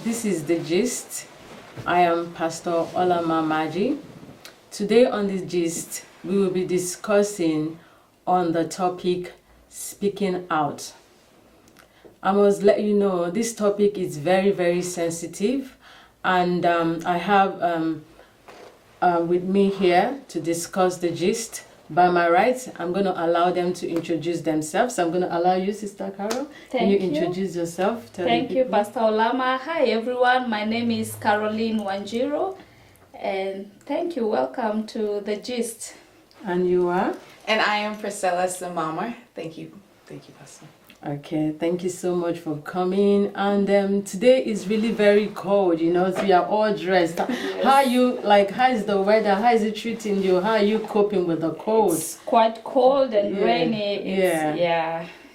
This is The Gist. I am Pastor Olamma Maji. Today on The Gist, we will be discussing on the topic speaking out. I must let you know this topic is very, very sensitive, and I have with me here to discuss the gist. By my right, I'm going to allow them to introduce themselves. I'm going to allow you, Sister Carol. Can you introduce yourself? Thank you, Pastor Olamma. Hi, everyone. My name is Caroline Wanjiro, and thank you. Welcome to The Gist. And you are? And I am Priscilla Samama. Thank you, Pastor. Okay, thank you so much for coming. And today is really very cold, you know, so we are all dressed. Yes. How is the weather? How is it treating you? How are you coping with the cold? It's quite cold and rainy.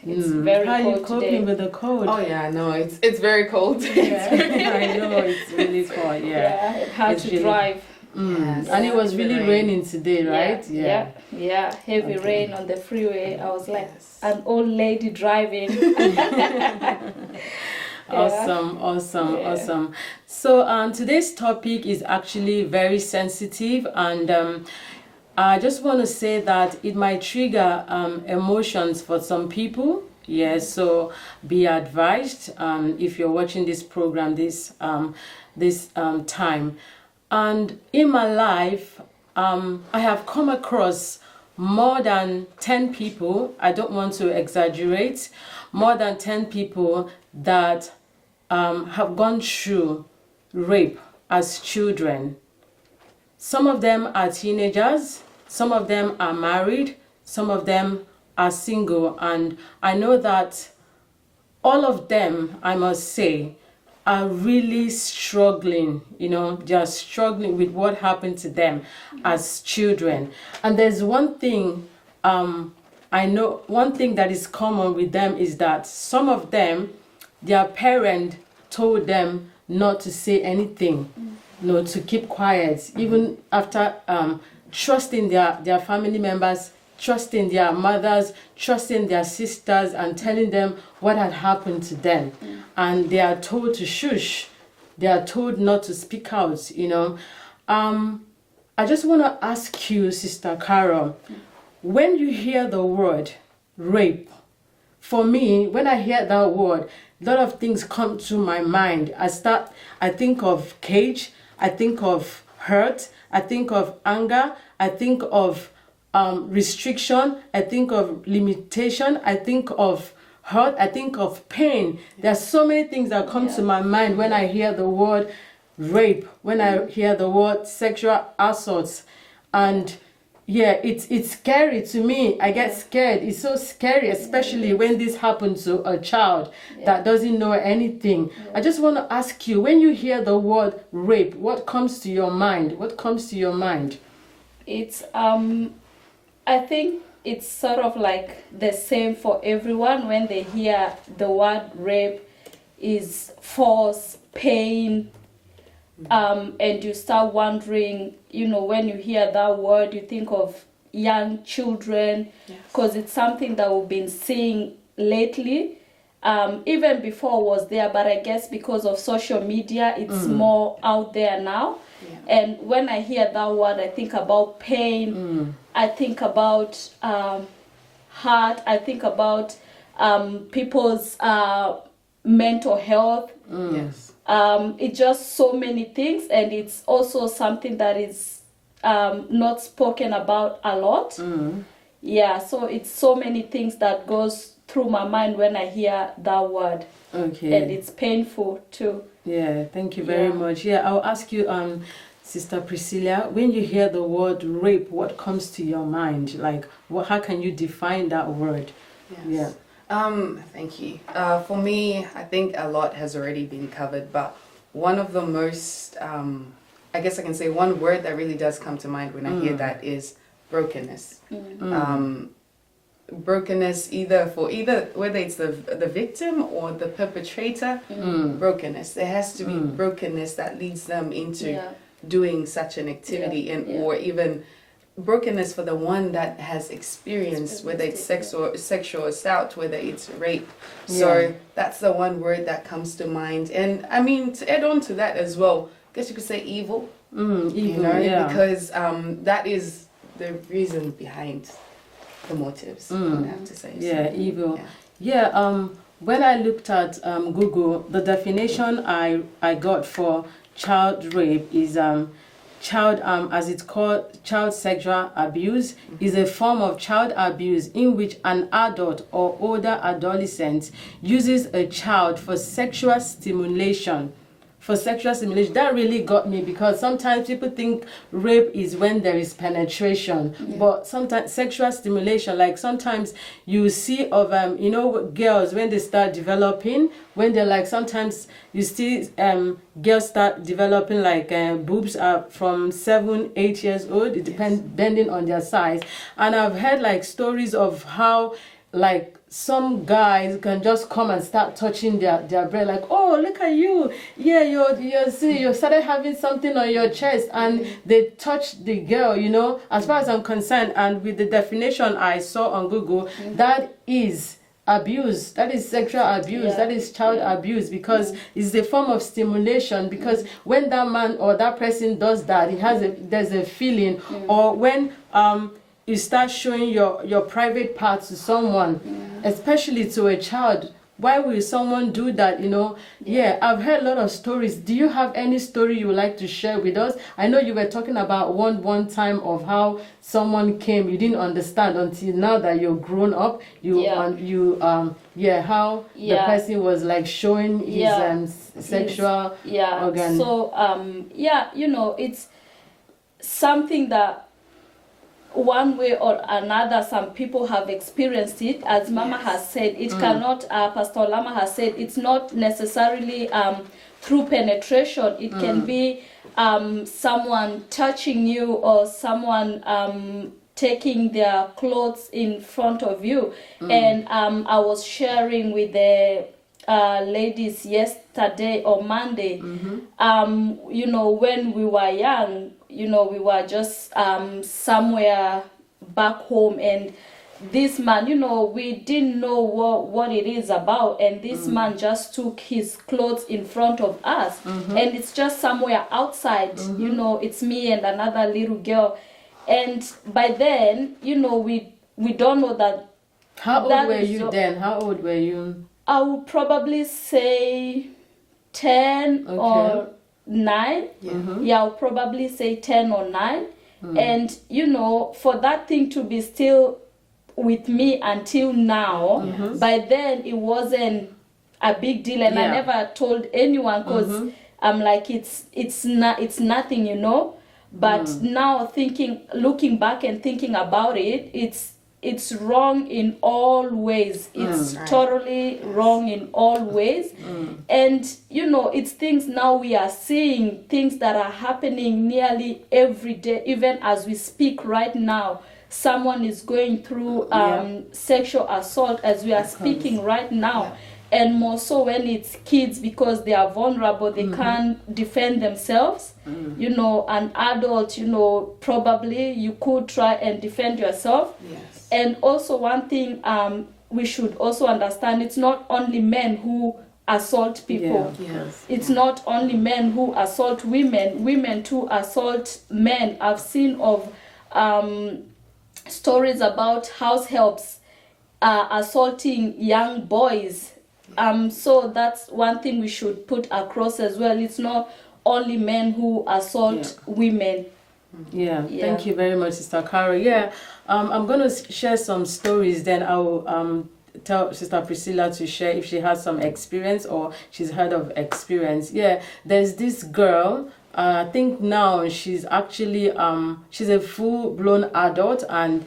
It's very cold. How are you coping with the cold? Oh yeah, no, it's very cold. Yeah. I know, it's really cold, yeah. It's hard to drive. Yes, and it was really raining today, right? Yeah. Heavy rain on the freeway. I was like an old lady driving. Awesome. So today's topic is actually very sensitive, and I just want to say that it might trigger emotions for some people. Yes, so be advised if you're watching this program this time. And in my life, I have come across more than 10 people, I don't want to exaggerate, more than 10 people that have gone through rape as children. Some of them are teenagers, some of them are married, some of them are single, and I know that all of them, I must say, are really struggling, you know, they are struggling with what happened to them as children. And there's one thing I know, one thing that is common with them is that some of them, their parent told them not to say anything, you know, to keep quiet, even after trusting their family members, trusting their mothers, trusting their sisters, and telling them what had happened to them. And they are told to shush. They are told not to speak out, you know. I just want to ask you, Sister Carol, when you hear the word rape, for me, when I hear that word, a lot of things come to my mind. I think of cage, I think of hurt, I think of anger, I think of restriction, I think of limitation, I think of hurt, I think of pain. There's so many things that come to my mind when I hear the word rape, when I hear the word sexual assault. And it's scary to me. I get scared. It's so scary, especially when this happens to a child that doesn't know anything. I just want to ask you, when you hear the word rape, what comes to your mind? What comes to your mind? It's I think it's sort of like the same for everyone when they hear the word rape is force, pain, and you start wondering, you know, when you hear that word, you think of young children, because it's something that we've been seeing lately. Even before was there, but I guess because of social media, it's more out there now. And when I hear that word, I think about pain, I think about heart, I think about people's mental health. It's just so many things, and it's also something that is not spoken about a lot. So it's so many things that goes through my mind when I hear that word. And it's painful too. Thank you very much. I'll ask you, Sister Priscilla, when you hear the word rape, what comes to your mind? Like, how can you define that word? Thank you. For me, I think a lot has already been covered, but one of the most, I guess I can say one word that really does come to mind when I hear that is brokenness. Brokenness whether it's the victim or the perpetrator, brokenness. There has to be brokenness that leads them into doing such an activity, or even brokenness for the one that has experienced, whether it's sexual assault, whether it's rape. So that's the one word that comes to mind. And I mean, to add on to that as well, I guess you could say evil. Evil, You know, because that is the reason behind the motives, I would have to say. Yeah, So, evil. Yeah, when I looked at Google, the definition I got for child rape is child, as it's called, child sexual abuse is a form of child abuse in which an adult or older adolescent uses a child for sexual stimulation. That really got me, because sometimes people think rape is when there is penetration, but sometimes sexual stimulation, like sometimes you see of girls when they start developing, when they're like, sometimes you see girls start developing like boobs from 7-8 years old. It depending on their size. And I've heard like stories of how like some guys can just come and start touching their breast, like, oh, look at you, yeah, you started having something on your chest, and they touch the girl, you know. As far as I'm concerned, and with the definition I saw on Google, that is abuse, that is sexual abuse, that is child abuse, because it's a form of stimulation, because when that man or that person does that, there's a feeling, or when you start showing your private parts to someone, especially to a child. Why will someone do that, you know? Yeah, I've heard a lot of stories. Do you have any story you would like to share with us? I know you were talking about one time of how someone came, you didn't understand until now that you're grown up. How the person was like showing his sexual organ. So, you know, it's something that one way or another, some people have experienced it. As Mama has said, it cannot, Pastor Olamma has said, it's not necessarily through penetration. It can be someone touching you, or someone taking their clothes in front of you. And I was sharing with the ladies yesterday or Monday, you know, when we were young, you know, we were just somewhere back home, and this man, you know, we didn't know what it is about, and this man just took his clothes in front of us, and it's just somewhere outside, you know, it's me and another little girl, and by then, you know, we don't know that. How old were you then? How old were you? I would probably say 10 or 9. I'll probably say 10 or 9. And, you know, for that thing to be still with me until now, by then it wasn't a big deal. And I never told anyone, because I'm like, it's nothing, you know. But now looking back and thinking about it, it's wrong in all ways. It's totally wrong in all ways. And, you know, it's things now we are seeing, things that are happening nearly every day. Even as we speak right now, someone is going through sexual assault as we are speaking right now. And more so when it's kids, because they are vulnerable, they can't defend themselves. You know, an adult, you know, probably you could try and defend yourself. And also one thing we should also understand, it's not only men who assault people. It's not only men who assault women. Women too assault men. I've seen of stories about house helps assaulting young boys. So that's one thing we should put across as well. It's not only men who assault women. Thank you very much, Sister Cara. I'm going to share some stories, then I'll tell Sister Priscilla to share if she has some experience or she's heard of experience. There's this girl, I think now she's actually she's a full-blown adult, and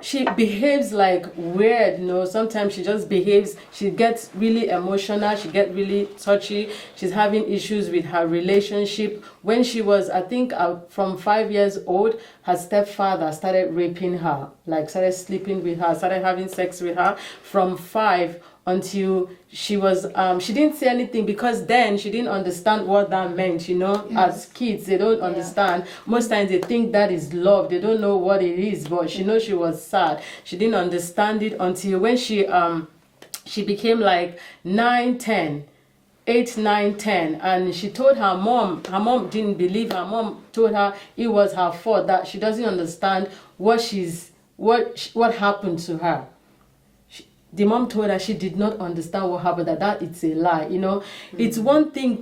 she behaves like weird, you know. Sometimes she just behaves, she gets really emotional, she gets really touchy. She's having issues with her relationship. When she was, I think, from 5 years old, her stepfather started raping her, like started sleeping with her, started having sex with her from 5 until she was she didn't say anything, because then she didn't understand what that meant, you know. As kids, they don't understand. Most times they think that is love, they don't know what it is, but she knows she was sad. She didn't understand it until when she became like 9, 10, 8, 9, 10, and she told her mom didn't believe her. Mom told her it was her fault, that she doesn't understand what happened to her. The mom told her she did not understand what happened, that it's a lie, you know. It's one thing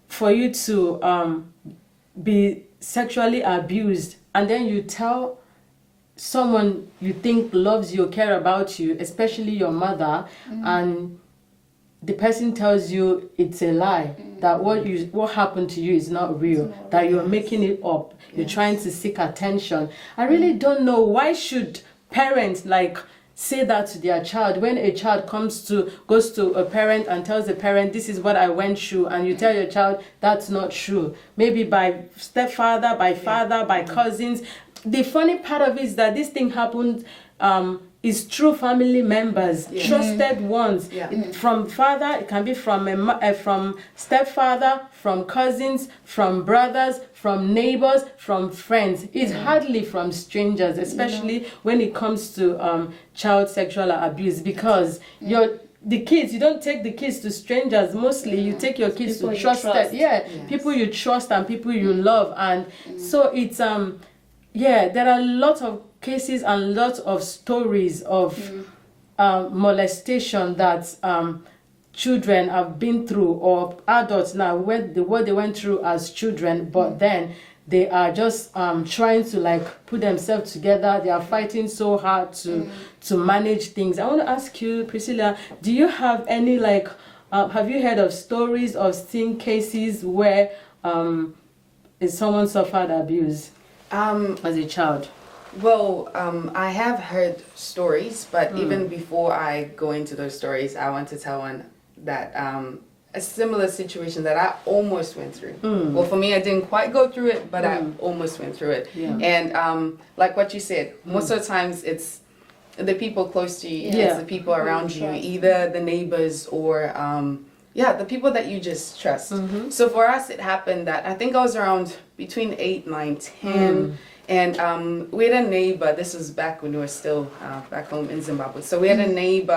for you to be sexually abused, and then you tell someone you think loves you, care about you, especially your mother, and the person tells you it's a lie, that what happened to you is not real, that you're making it up, you're trying to seek attention. I really don't know, why should parents like say that to their child? When a child goes to a parent and tells the parent, this is what I went through, and you tell your child that's not true, maybe by stepfather, by father, by cousins. The funny part of it is that this thing happened is true family members, trusted ones. From father, it can be from stepfather, from cousins, from brothers, from neighbors, from friends. It's hardly from strangers, especially when it comes to child sexual abuse, because the kids, you don't take the kids to strangers. Mostly you take your kids People to you trusted trust. people you trust and people you love. And so it's there are a lot of cases and lots of stories of molestation that children have been through, or adults now, what they went through as children, but then they are just trying to like put themselves together. They are fighting so hard to manage things. I want to ask you, Priscilla, do you have any have you heard of stories or seen cases where someone suffered abuse as a child? Well, I have heard stories, but even before I go into those stories, I want to tell one that a similar situation that I almost went through. Well, for me, I didn't quite go through it, but I almost went through it. And like what you said, most of the times it's the people close to you, it's the people around you, either the neighbors or the people that you just trust. So for us, it happened that I think I was around between 8, 9, 10. And we had a neighbor, this was back when we were still back home in Zimbabwe. So we had a neighbor,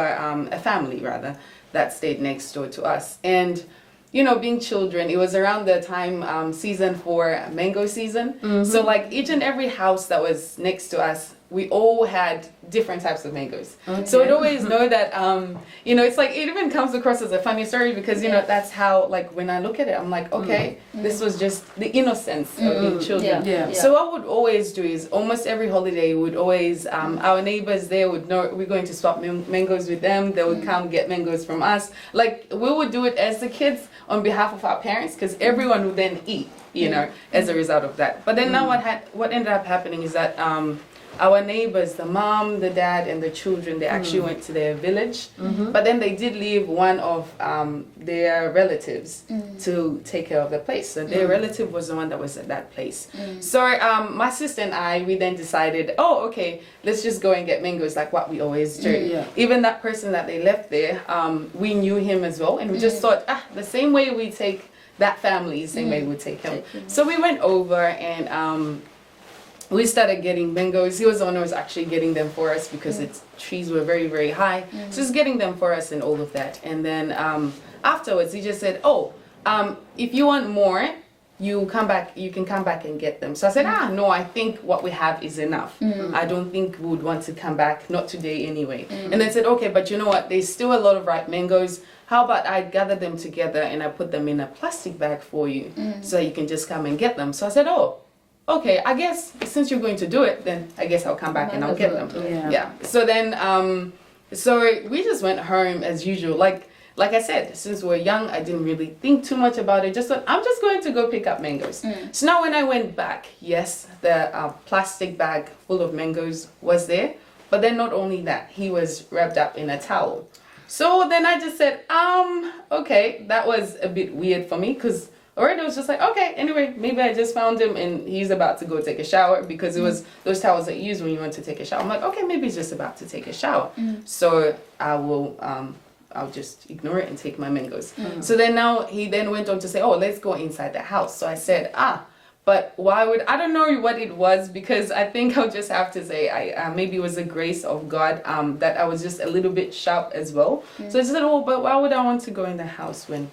a family rather, that stayed next door to us. And, you know, being children, it was around the time season for mango season. So like each and every house that was next to us, we all had different types of mangoes. So we'd always know that, you know, it's like, it even comes across as a funny story because, you know, that's how, like, when I look at it, I'm like, okay, this was just the innocence of being children. So what we'd always do is almost every holiday, we'd always, our neighbors there would know we're going to swap mangoes with them. They would come get mangoes from us. Like, we would do it as the kids on behalf of our parents because everyone would then eat, you know, as a result of that. But then now what ended up happening is that, our neighbors, the mom, the dad, and the children, they actually went to their village. But then they did leave one of their relatives to take care of the place. So their relative was the one that was at that place. So my sister and I, we then decided, oh, okay, let's just go and get mangoes like what we always do. Even that person that they left there, we knew him as well. And we just thought, the same way we take that family, the same way we take him. So we went over and we started getting mangoes. He was the one who was actually getting them for us because its trees were very, very high. So he's getting them for us and all of that. And then afterwards, he just said, oh, if you want more, you can come back and get them. So I said, no, I think what we have is enough. I don't think we would want to come back, not today anyway. And then said, okay, but you know what? There's still a lot of ripe mangoes. How about I gather them together and I put them in a plastic bag for you so you can just come and get them. So I said, oh, okay, I guess since you're going to do it, then I guess I'll come back and I'll get them. So then, so we just went home as usual. Like I said, since we were young, I didn't really think too much about it. Just thought, I'm just going to go pick up mangoes. So now when I went back, yes, the plastic bag full of mangoes was there. But then not only that, he was wrapped up in a towel. So then I just said, okay, that was a bit weird for me because already I was just like, okay, anyway, maybe I just found him and he's about to go take a shower because it was those towels that you use when you want to take a shower. I'm like, okay, maybe he's just about to take a shower. So I will I'll just ignore it and take my mangoes. So then now he then went on to say, oh, let's go inside the house. So I said, but why would, I don't know what it was, because I think I'll just have to say, maybe it was the grace of God, that I was just a little bit sharp as well. So I said, oh, but why would I want to go in the house when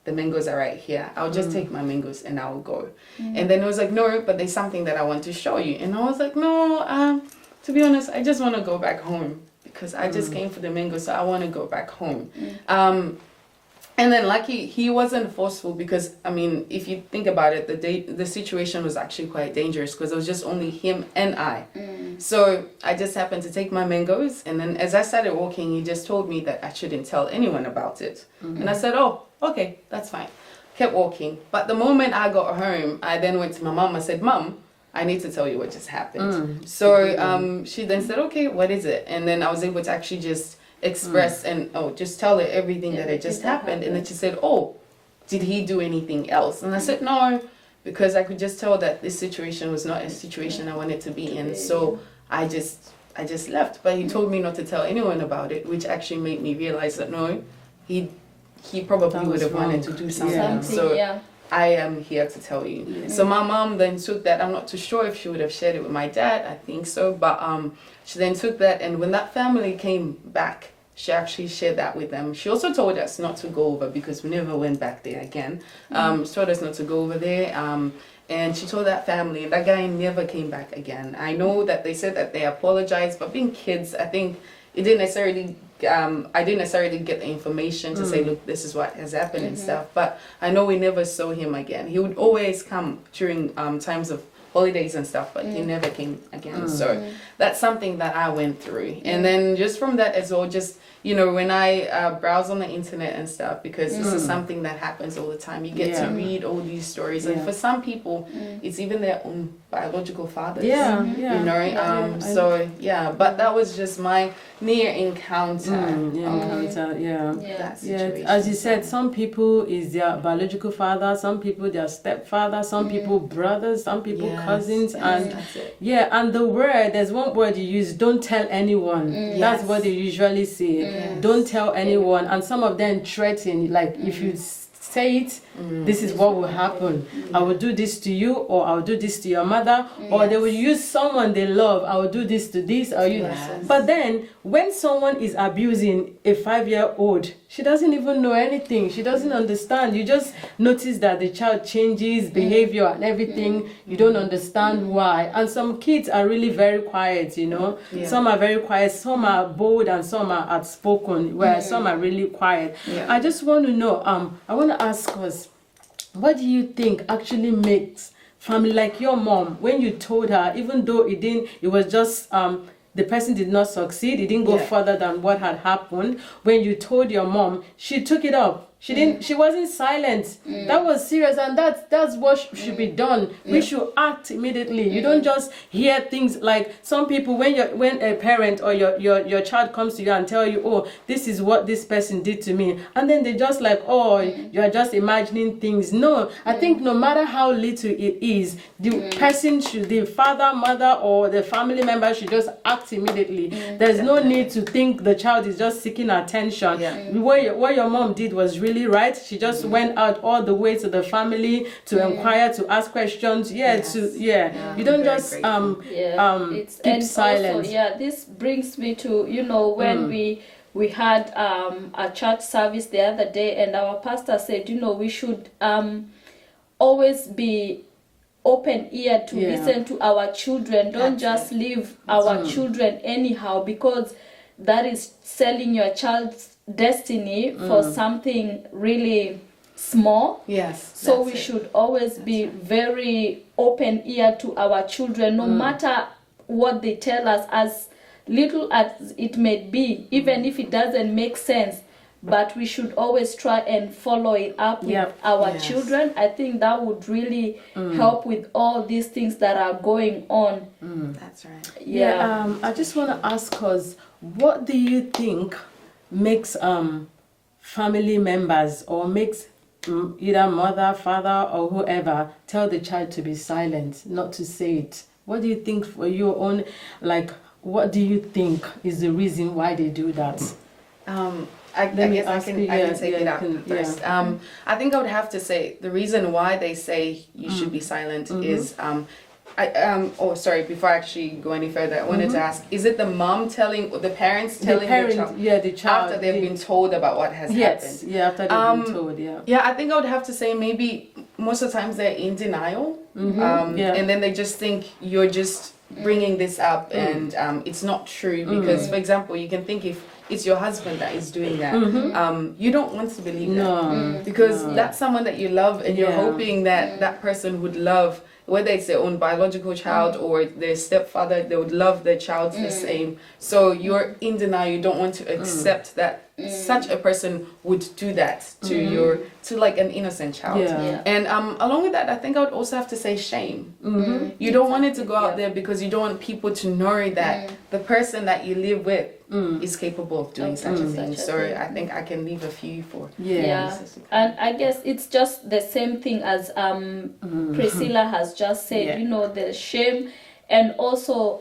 the mangoes are right here? I'll just take my mangoes and I'll go. And then he was like, no, but there's something that I want to show you. And I was like, no, to be honest, I just want to go back home, because I just came for the mangoes, so I want to go back home. And then lucky he wasn't forceful, because I mean, if you think about it, the situation was actually quite dangerous, because it was just only him and I. So I just happened to take my mangoes, and then as I started walking, he just told me that I shouldn't tell anyone about it. And I said, oh, okay, that's fine. Kept walking. But the moment I got home, I then went to my mom. I said, Mom, I need to tell you what just happened. So she then said, okay, what is it? And then I was able to actually just express and just tell her everything that had just happened. And then she said, oh, did he do anything else? And I said, no, because I could just tell that this situation was not a situation I wanted to be in. So I just left. But he told me not to tell anyone about it, which actually made me realize that no, he probably would have wanted to do something. So I am here to tell you. So my mom then took that. I'm not too sure if she would have shared it with my dad. I think so. But she then took that, and when that family came back, she actually shared that with them. She also told us not to go over, because we never went back there again. She told us not to go over there. And she told that family, and that guy never came back again. I know that they said that they apologized, but being kids, I think it didn't necessarily I didn't necessarily get the information to say, look, this is what has happened and stuff. But I know we never saw him again. He would always come during times of holidays and stuff, but he never came again. So that's something that I went through. And then just from that as well, just, you know, when I browse on the internet and stuff, because this is something that happens all the time, you get to read all these stories. And for some people, it's even their own biological fathers. You know, so but that was just my near encounter. That situation. As you said, some people is their biological father, some people their stepfather, some people brothers, some people cousins, and and the word, there's one word you use, don't tell anyone. That's what they usually say. Don't tell anyone. And some of them threaten, like if you say it, this is what will happen. I will do this to you, or I will do this to your mother, or they will use someone they love. I will do this to this, or you. But then when someone is abusing a 5-year-old, she doesn't even know anything. She doesn't understand. You just notice that the child changes behavior and everything. You don't understand why. And some kids are really very quiet, you know. Some are very quiet, some are bold, and some are outspoken, where some are really quiet. I just want to know, I want to ask us, what do you think actually makes family, like your mom, when you told her, even though it was just the person did not succeed, it didn't go further than what had happened, when you told your mom, she took it up. She wasn't silent. That was serious, and that's what should be done. We should act immediately. You don't just hear things like some people, when a parent or your child comes to you and tell you, oh, this is what this person did to me, and then they just like, oh, you're just imagining things. No, I think no matter how little it is, the person should, the father, mother, or the family member should just act immediately. There's no need to think the child is just seeking attention. What your mom did was really right. She just went out all the way to the family to inquire, to ask questions. You don't just keep silent. Also, this brings me to, you know, when we had a church service the other day, and our pastor said, you know, we should always be open ear to listen to our children. Don't just leave our children anyhow, because that is selling your child's destiny for something really small. So we should always be very open ear to our children, no matter what they tell us, as little as it may be, even if it doesn't make sense. But we should always try and follow it up with our children. I think that would really help with all these things that are going on. That's right. I just want to ask us, what do you think makes family members, or makes either mother, father, or whoever tell the child to be silent, not to say it? What do you think for your own, like, what do you think is the reason why they do that? I Let me guess ask I you, can take it you out can- first. yeah. I think I would have to say the reason why they say you should be silent is oh sorry, before I actually go any further, I wanted to ask, is it the mom telling or the parents telling the child the child after they've been told about what has yes, happened? yeah, after they've been told, yeah. Yeah, I think I would have to say maybe most of the times they're in denial, Yeah. and then they just think you're just bringing this up, and it's not true because, for example, you can think if it's your husband that is doing that, you don't want to believe that because that's someone that you love, and you're Yeah. hoping that that person would love. Whether it's their own biological child or their stepfather, they would love their child the same. So you're in denial. You don't want to accept that such a person would do that to like an innocent child. Yeah. Yeah. And along with that, I think I would also have to say shame. You don't want it to go out there because you don't want people to know that the person that you live with is capable of doing such a thing. Such a So thing. I think I can leave a few for. Yeah, and I guess it's just the same thing as Priscilla has just said. Yeah. You know, the shame, and also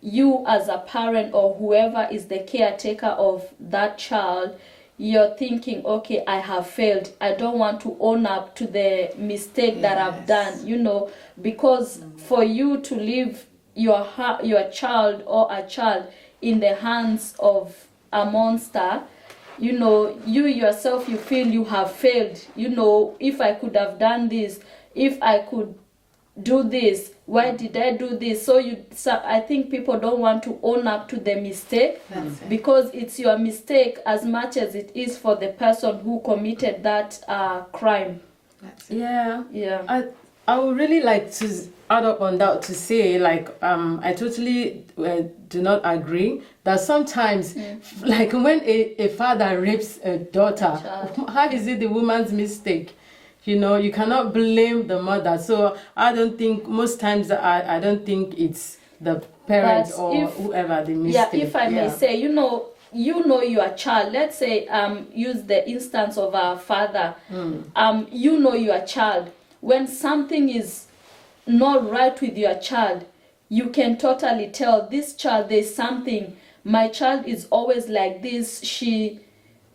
you as a parent or whoever is the caretaker of that child, you're thinking, okay, I have failed. I don't want to own up to the mistake that I've done. You know, because for you to leave your child or a child in the hands of a monster, you know, you yourself, you feel you have failed. You know, if I could have done this, if I could do this, why did I do this? So I think people don't want to own up to the mistake because it's your mistake as much as it is for the person who committed that crime. Yeah. Yeah. I would really like to add up on that to say, like, I totally do not agree that sometimes, like, when a father rapes a daughter, how is it the woman's mistake? You know, you cannot blame the mother. So I don't think, most times, I don't think it's the parents But or whoever the mistake. Yeah, if I may say, you know your child. Let's say use the instance of our father. You know your child. When something is not right with your child, you can totally tell this child there's something. My child is always like this. She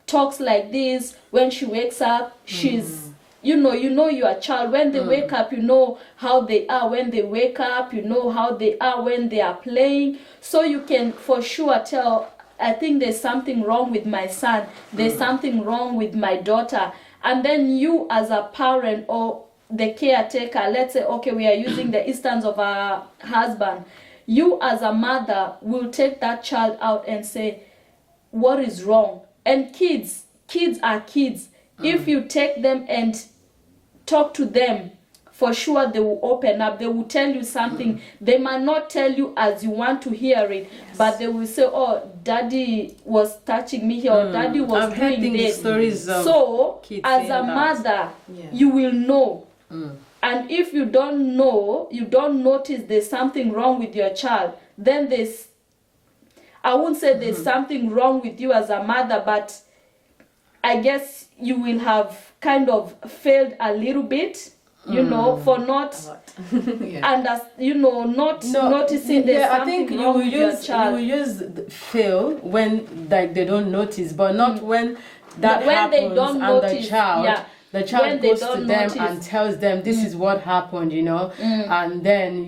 talks like this. When she wakes up, she's you know your child. When they wake up, you know how they are when they wake up. You know how they are when they are playing. So you can for sure tell, I think there's something wrong with my son. There's something wrong with my daughter. And then you as a parent or the caretaker, let's say, okay, we are using the instance of our husband. You as a mother will take that child out and say, what is wrong? And kids are kids. If you take them and talk to them, for sure they will open up. They will tell you something. They might not tell you as you want to hear it, but they will say, oh, daddy was touching me here, or daddy was doing this. So as a mother, you will know. And if you don't know, you don't notice there's something wrong with your child, then I won't say there's something wrong with you as a mother, but I guess you will have kind of failed a little bit, you know, for not noticing there's something wrong with your child. You will use fail when like they don't notice, but not when that happens they don't and notice, the child goes to them notice. and tells them this is what happened, you know, and then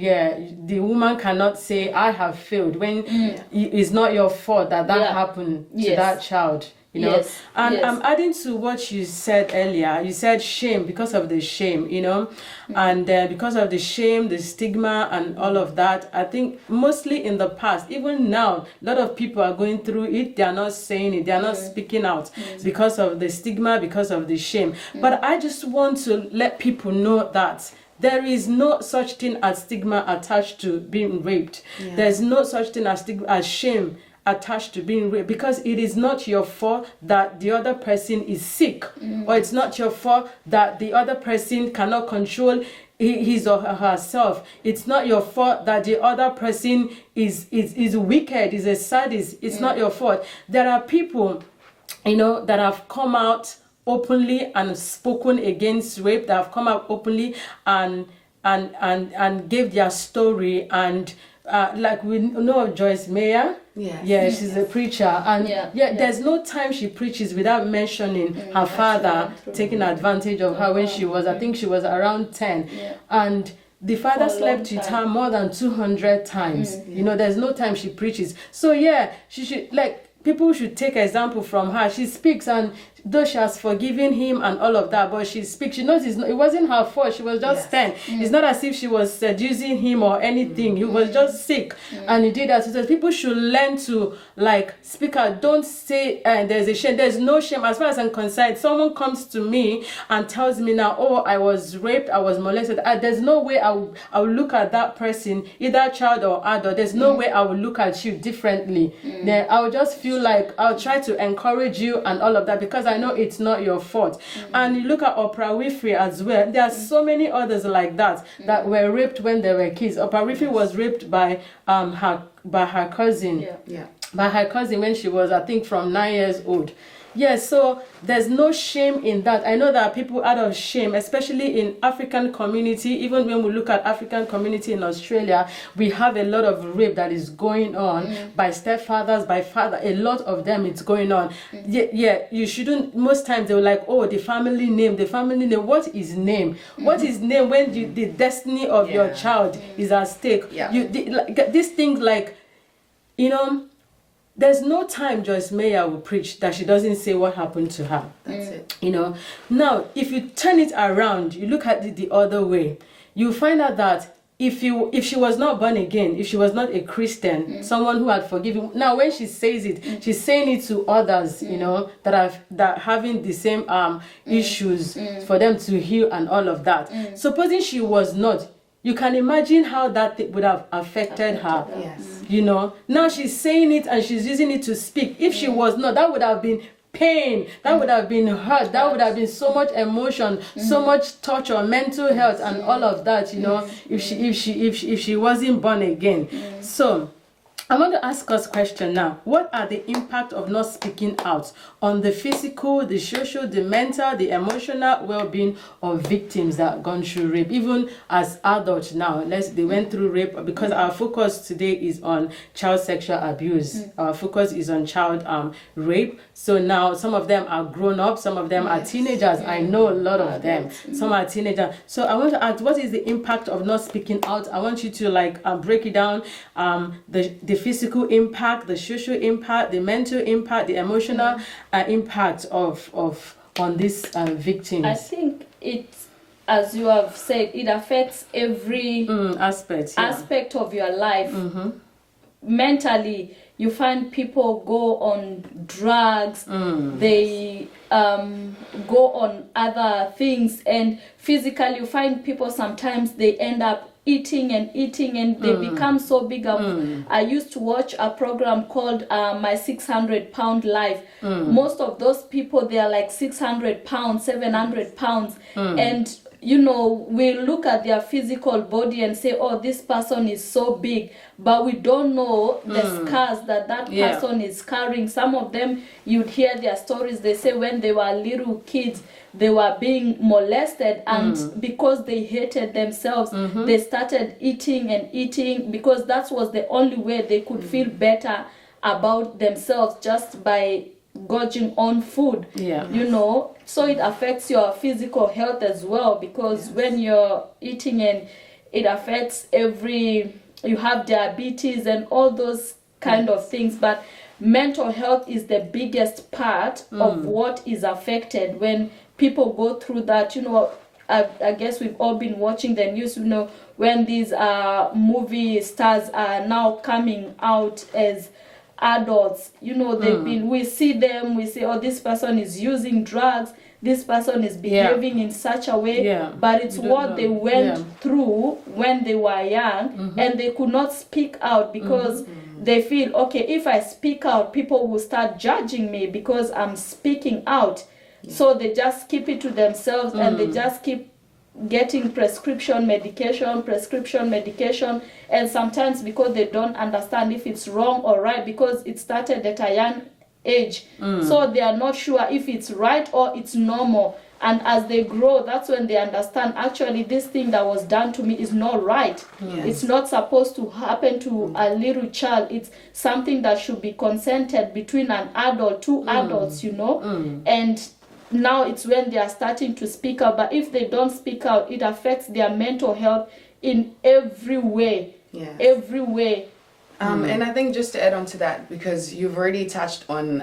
the woman cannot say I have failed when it's not your fault that happened to that child. You know, and I'm adding to what you said earlier. You said shame, because of the shame, you know, and because of the shame, the stigma, and all of that. I think mostly in the past, even now, a lot of people are going through it. They are not saying it. They are not speaking out because of the stigma, because of the shame. But I just want to let people know that there is no such thing as stigma attached to being raped. There's no such thing as shame attached to being raped, because it is not your fault that the other person is sick, or it's not your fault that the other person cannot control his or herself. It's not your fault that the other person is wicked, is a sadist. It's not your fault. There are people, you know, that have come out openly and spoken against rape, that have come out openly and gave their story and like we know of Joyce Meyer. Yes. Yeah, she's a preacher, and Yeah. there's no time she preaches without mentioning her father taking advantage of her when she was, I think she was around 10, and the father For a slept long with time. her more than 200 times. You know, there's no time she preaches. So yeah, she should, like, people should take example from her. She speaks, and though she has forgiven him and all of that, but she speaks. She knows it wasn't her fault. She was just 10. It's not as if she was seducing him or anything. He was just sick, and he did that. So people should learn to, like, speak out. Don't say there's a shame. There's no shame. As far as I'm concerned, someone comes to me and tells me now, oh, I was raped, I was molested. There's no way I will look at that person, either child or adult. There's no way I will look at you differently. Then I will just feel like I'll try to encourage you and all of that, because I know it's not your fault. And you look at Oprah Winfrey as well. There are so many others like that that were raped when they were kids. Oprah Winfrey was raped by her cousin. By her cousin when she was, I think, from 9 years old. Yes, so there's no shame in that. I know that people out of shame, especially in African community, even when we look at African community in Australia, we have a lot of rape that is going on by stepfathers, by father, a lot of them it's going on. Yeah, you shouldn't, most times they were like, oh, the family name. What is name? What is name when the destiny of your child is at stake? These things, like, you know, there's no time Joyce Meyer will preach that she doesn't say what happened to her. That's it. You know, now if you turn it around, you look at it the other way, you find out that if she was not born again, if she was not a Christian, someone who had forgiven, now when she says it, she's saying it to others, you know, that having the same issues for them to heal and all of that. Supposing she was not, you can imagine how that would have affected her. Yes. You know, now she's saying it and she's using it to speak. If she was not, that would have been pain, that would have been hurt, that would have been so much emotion, so much torture, mental health, and all of that. You know, if she wasn't born again. So I want to ask us a question now. What are the impact of not speaking out on the physical, the social, the mental, the emotional well-being of victims that have gone through rape, even as adults now? They went through rape, because our focus today is on child sexual abuse. Our focus is on child rape. So now some of them are grown up, some of them are teenagers. I know a lot of them. Some are teenagers. So I want to ask, what is the impact of not speaking out? I want you to, like, break it down. The physical impact, the social impact, the mental impact, the emotional impact on these victims. I think it, as you have said, it affects every aspect of your life. Mentally, you find people go on drugs, they go on other things, and physically you find people sometimes they end up eating and they become so big. I used to watch a program called My 600 Pound Life. Most of those people, they are like 600 pounds, 700 pounds, and you know, we look at their physical body and say, oh, this person is so big, but we don't know the scars that person is carrying. Some of them, you'd hear their stories. They say when they were little kids, they were being molested, and because they hated themselves, they started eating because that was the only way they could feel better about themselves, just by gorging on food. You know, so it affects your physical health as well, because when you're eating, and it affects you have diabetes and all those kind of things. But mental health is the biggest part of what is affected when people go through that. You know, I guess we've all been watching the news, you know, when these movie stars are now coming out as adults. You know, we see them, we say, oh, this person is using drugs, this person is behaving in such a way, but it's what they went through when they were young, and they could not speak out because they feel, okay, if I speak out, people will start judging me because I'm speaking out. So they just keep it to themselves, and they just keep getting prescription medication, and sometimes because they don't understand if it's wrong or right, because it started at a young age, so they are not sure if it's right or it's normal. And as they grow, that's when they understand, actually, this thing that was done to me is not right. Yes. It's not supposed to happen to a little child. It's something that should be consented between an adult, two adults, you know. And now it's when they are starting to speak out. But if they don't speak out, it affects their mental health in every way. Yes. Every way. And I think just to add on to that, because you've already touched on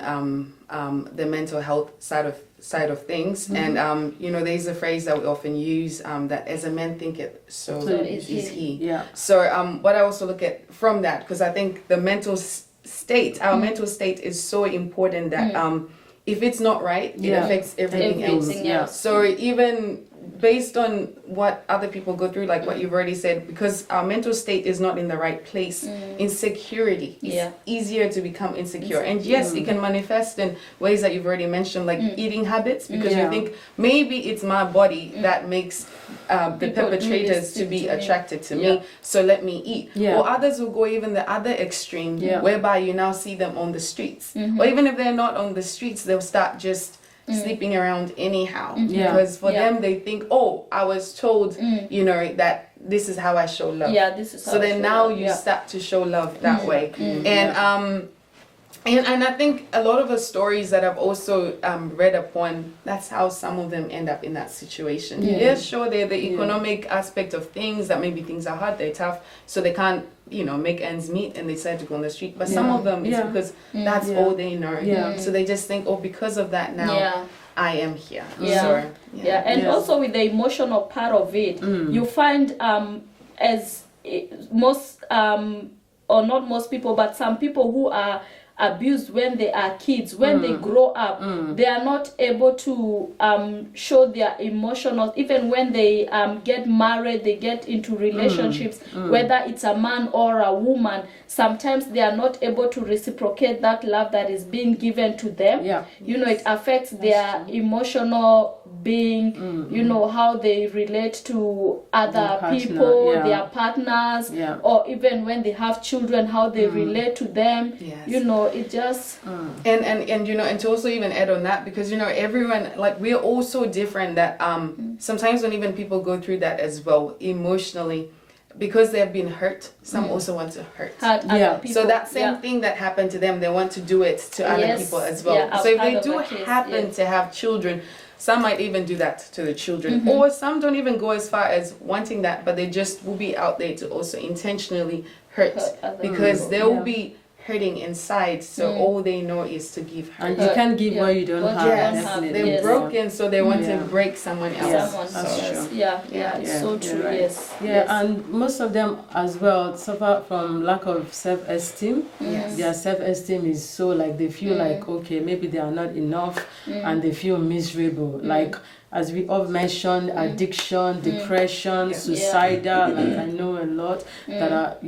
the mental health side of things, and you know, there's a phrase that we often use, that as a man thinketh, so is he. Yeah. So what I also look at from that, because I think the mental state, our mental state is so important that if it's not right, it affects everything else. Yeah. So even based on what other people go through, like what you've already said, because our mental state is not in the right place, insecurity is easier to become insecure. And yes, it can manifest in ways that you've already mentioned, like eating habits, because you think maybe it's my body that makes the perpetrators to be attracted to me, so let me eat. Or others will go even the other extreme, whereby you now see them on the streets. Or even if they're not on the streets, they'll start just sleeping around anyhow, because for them they think, oh, I was told, you know, that this is how I show love. This is how so I then show now love. you start to show love that way. And I think a lot of the stories that I've also read upon, that's how some of them end up in that situation. Yes, sure, they're the economic aspect of things, that maybe things are hard, they're tough, so they can't, you know, make ends meet, and they decide to go on the street. But some of them, it's because that's all they know. So they just think, oh, because of that now, I am here. So, and also with the emotional part of it, you find most or not most people, but some people who are abused when they are kids, when they grow up, they are not able to show their emotional, even when they get married, they get into relationships, whether it's a man or a woman, sometimes they are not able to reciprocate that love that is being given to them. You know, it affects their emotional being, you know, how they relate to other people, their partners, or even when they have children, how they relate to them. You know, it just and you know, and to also even add on that, because you know, everyone, like, we're all so different that sometimes when even people go through that as well emotionally, because they have been hurt, some also want to hurt other people. So that same thing that happened to them, they want to do it to other people as well. So if they do happen to have children, some might even do that to the children, or some don't even go as far as wanting that, but they just will be out there to also intentionally hurt because they will be hurting inside, so all they know is to give hurt. And you can't give what you don't have. Yes, they're broken, so they want to break someone else. It's so true. Right. And most of them as well suffer from lack of self-esteem. Their self-esteem is so, like, they feel like, okay, maybe they are not enough, and they feel miserable. Like, as we all mentioned, addiction, depression, suicidal. Like, I know a lot that are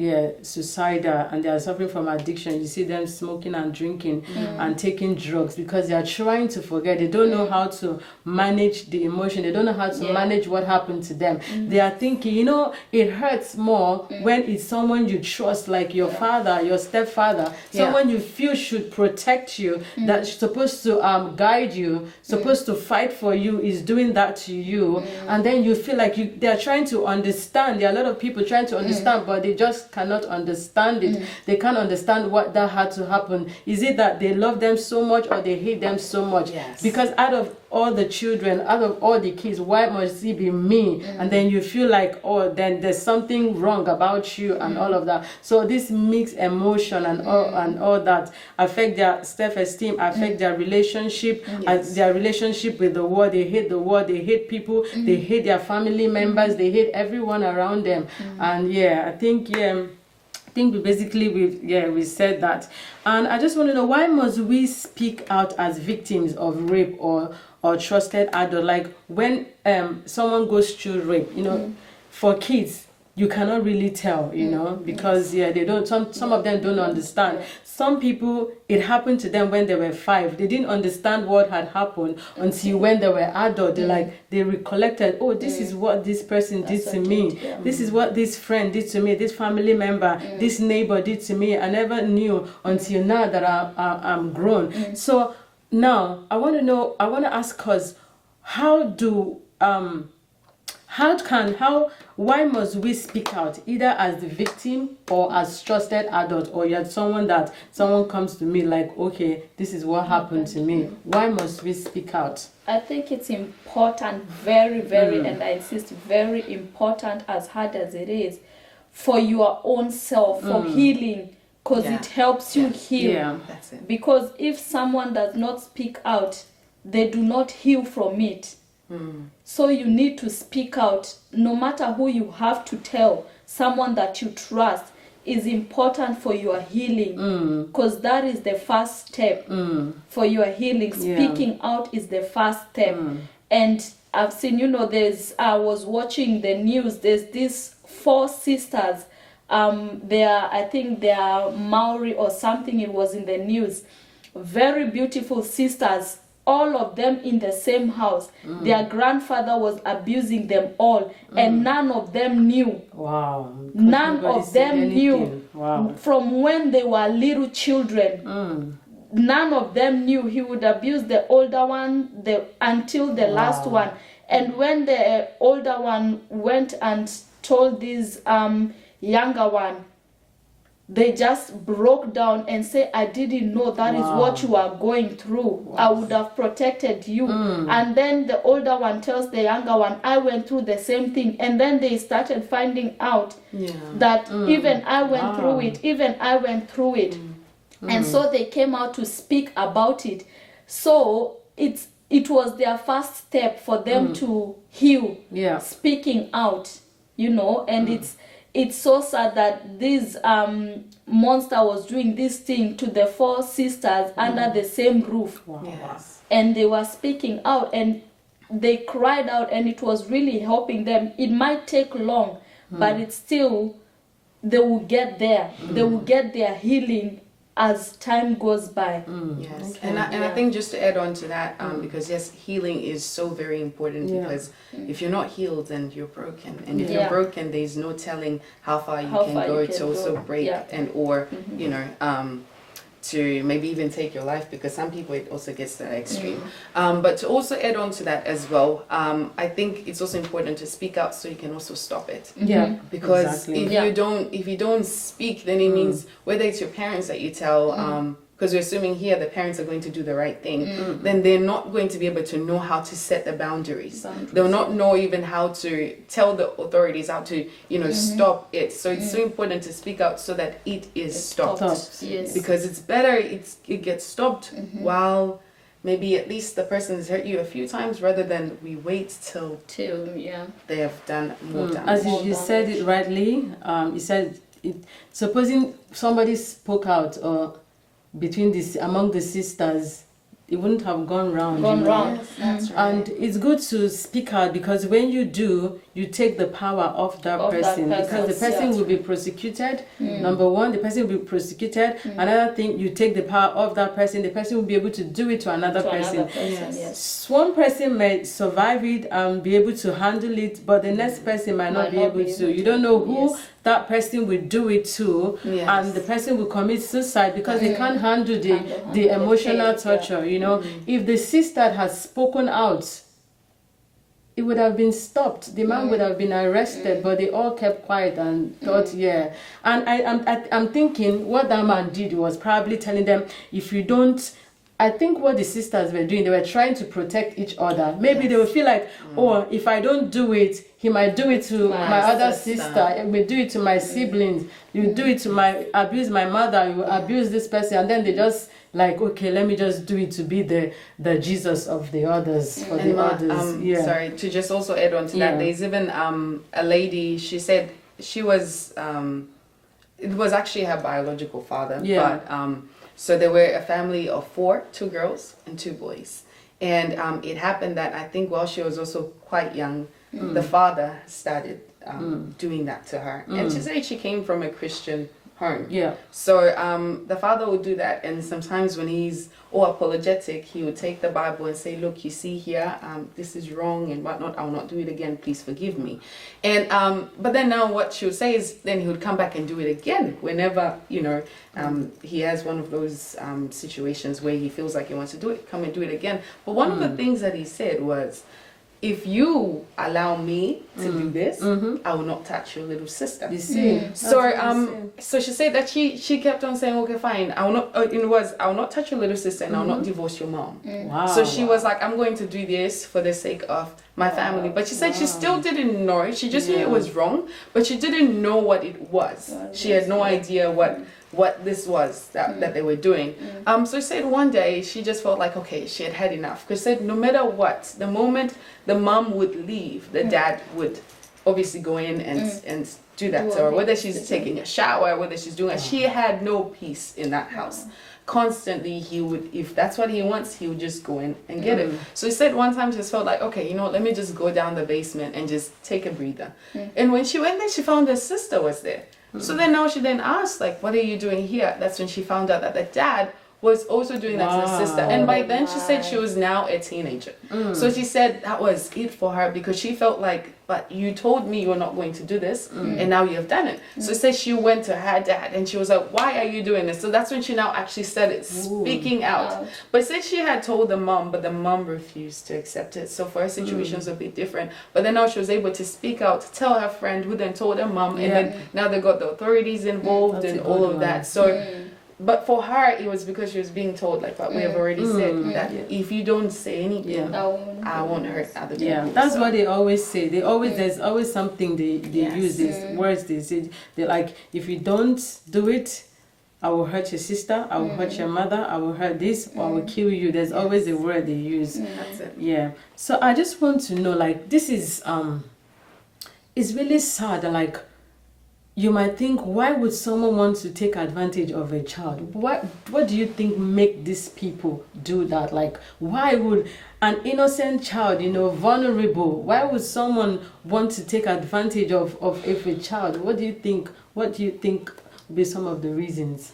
suicidal, and they are suffering from addiction. You see them smoking and drinking and taking drugs because they are trying to forget. They don't know how to manage the emotion. They don't know how to manage what happened to them. They are thinking, you know, it hurts more when it's someone you trust, like your father, your stepfather, someone you feel should protect you, that's supposed to guide you, supposed to fight for you, is doing that to you, and then you feel like they are trying to understand. There are a lot of people trying to understand, but they just cannot understand it. They can't understand what that had to happen. Is it that they love them so much, or they hate them so much? Because out of all the children, out of all the kids, why must it be me? And then you feel like, oh, then there's something wrong about you, and all of that. So this mixed emotion and all that affect their self-esteem, affect their relationship, their relationship with the world. They hate the world, they hate people, they hate their family members, they hate everyone around them. And I think we basically we said that. And I just want to know, why must we speak out as victims of rape or trusted adult? Like, when someone goes through rape, you know, for kids, you cannot really tell, you know, because they don't, some of them don't understand. Some people, it happened to them when they were 5. They didn't understand what had happened until when they were adult. They recollected, oh, this is what this person did to me. This is what this friend did to me, this family member, this neighbor did to me. I never knew until now that I'm grown. So now I want to ask us, why must we speak out either as the victim or as trusted adult, or yet someone comes to me like, okay, this is what happened to me? Why must we speak out? I think it's important, very, very, and I insist, very important, as hard as it is, for your own self, for healing, because it helps you heal. Yeah. That's it. Because if someone does not speak out, they do not heal from it. So you need to speak out, no matter who you have to tell. Someone that you trust is important for your healing, because that is the first step for your healing. Speaking out is the first step. And I've seen, I was watching the news, there's these 4 sisters, I think they are Maori or something, it was in the news. Very beautiful sisters, all of them in the same house. Their grandfather was abusing them all, and none of them knew. Wow. None of them knew. Wow. From when they were little children. None of them knew. He would abuse the older one until the last one. And when the older one went and told this younger one, they just broke down and say, I didn't know that is what you are going through. I would have protected you. And then the older one tells the younger one, I went through the same thing. And then they started finding out that even I went through it. Even I went through it. And so they came out to speak about it. So it was their first step for them to heal, speaking out, and it's so sad that this monster was doing this thing to the 4 sisters under the same roof. Yes. And they were speaking out and they cried out, and it was really helping them. It might take long, but it's still, they will get there. They will get their healing as time goes by. Yes, and I think just to add on to that, because yes, healing is so very important, because if you're not healed, then you're broken, and if you're broken, there's no telling how far you can go to also break and or to maybe even take your life, because some people it also gets to that extreme. But to also add on to that as well, I think it's also important to speak out so you can also stop it. Because if you don't speak, then it means whether it's your parents that you tell, because we're assuming here the parents are going to do the right thing, then they're not going to be able to know how to set the boundaries. They'll not know even how to tell the authorities how to, stop it. So it's so important to speak out so that it is stopped. Yes. Because it's better it gets stopped while maybe at least the person has hurt you a few times, rather than we wait till they have done more damage. As you said it rightly, you said supposing somebody spoke out or among the sisters, it wouldn't have gone round. Yes, that's right. And it's good to speak out, because when you do, you take the power off that person, because the person will be prosecuted. Number one, the person will be prosecuted. Another thing, you take the power off that person, the person will be able to do it to another person. One person may survive it and be able to handle it, but the next person might not be able to. You don't know who that person will do it to, and the person will commit suicide because they can't handle the emotional torture. If the sister has spoken out, it would have been stopped. The man would have been arrested, but they all kept quiet and thought, And I'm thinking what that man did was probably telling them, if you don't. I think what the sisters were doing, they were trying to protect each other. Maybe they would feel like, if I don't do it, he might do it to my other sister. He will do it to my siblings. You do it to abuse my mother. You abuse this person, and then they just like, okay, let me just do it to be the Jesus of the others for the others. Sorry, to just also add on to that, there's even a lady. She said she was. It was actually her biological father, but. So there were a family of 4, 2 girls and 2 boys. And it happened that I think while she was also quite young, the father started doing that to her. And she said she came from a Christian home. Yeah. So the father would do that, and sometimes when he's all apologetic, he would take the Bible and say, "Look, you see here, this is wrong and whatnot. I will not do it again. Please forgive me." And but then now what she would say is, then he would come back and do it again whenever he has one of those situations where he feels like he wants to do it. Come and do it again. But one of the things that he said was, if you allow me to do this, I will not touch your little sister. You see? So she said that she kept on saying, okay, fine, I will not. I will not touch your little sister, and I will not divorce your mom. Wow. So she was like, I'm going to do this for the sake of my family. But she said she still didn't know. She just knew it was wrong, but she didn't know what it was. She had no idea what this was that they were doing. So she said one day she just felt like, okay, she had had enough. Because she said no matter what, the moment the mom would leave, the dad would obviously go in and do that to her. Whether she's taking a shower, whether she's doing it, she had no peace in that house. Constantly he would, if that's what he wants, he would just go in and get it. So he said one time she just felt like, okay, you know what, let me just go down the basement and just take a breather. And when she went there, she found her sister was there. So then now she then asked, like, what are you doing here? That's when she found out that the dad was also doing that to her sister. And by then she said she was now a teenager. So she said that was it for her, because she felt like, but you told me you were not going to do this, and now you have done it. So she said she went to her dad and she was like, why are you doing this? So that's when she now actually started speaking out. But said she had told the mom, but the mom refused to accept it. So for her situation was a bit different. But then now she was able to speak out, tell her friend, who then told her mom, and then now they got the authorities involved and all of that. So but for her, it was because she was being told, like what we have already said, that if you don't say anything, I won't hurt other people. Yeah, that's what they always say. They always there's always something they use these words. They say, they like, if you don't do it, I will hurt your sister, I will hurt your mother, I will hurt this, or I will kill you. There's always a word they use. That's it. Yeah. So I just want to know, like, this is it's really sad. Like, you might think, why would someone want to take advantage of a child? What do you think make these people do that? Like, why would an innocent child, vulnerable, why would someone want to take advantage of a child? What do you think would be some of the reasons?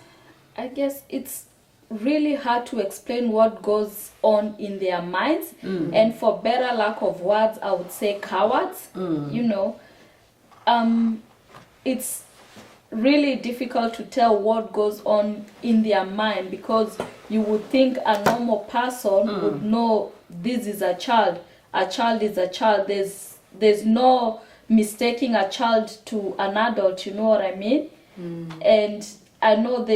I guess it's really hard to explain what goes on in their minds, and for better lack of words, I would say cowards. It's really difficult to tell what goes on in their mind, because you would think a normal person would know this is a child is a child. There's no mistaking a child to an adult, you know what I mean? And I know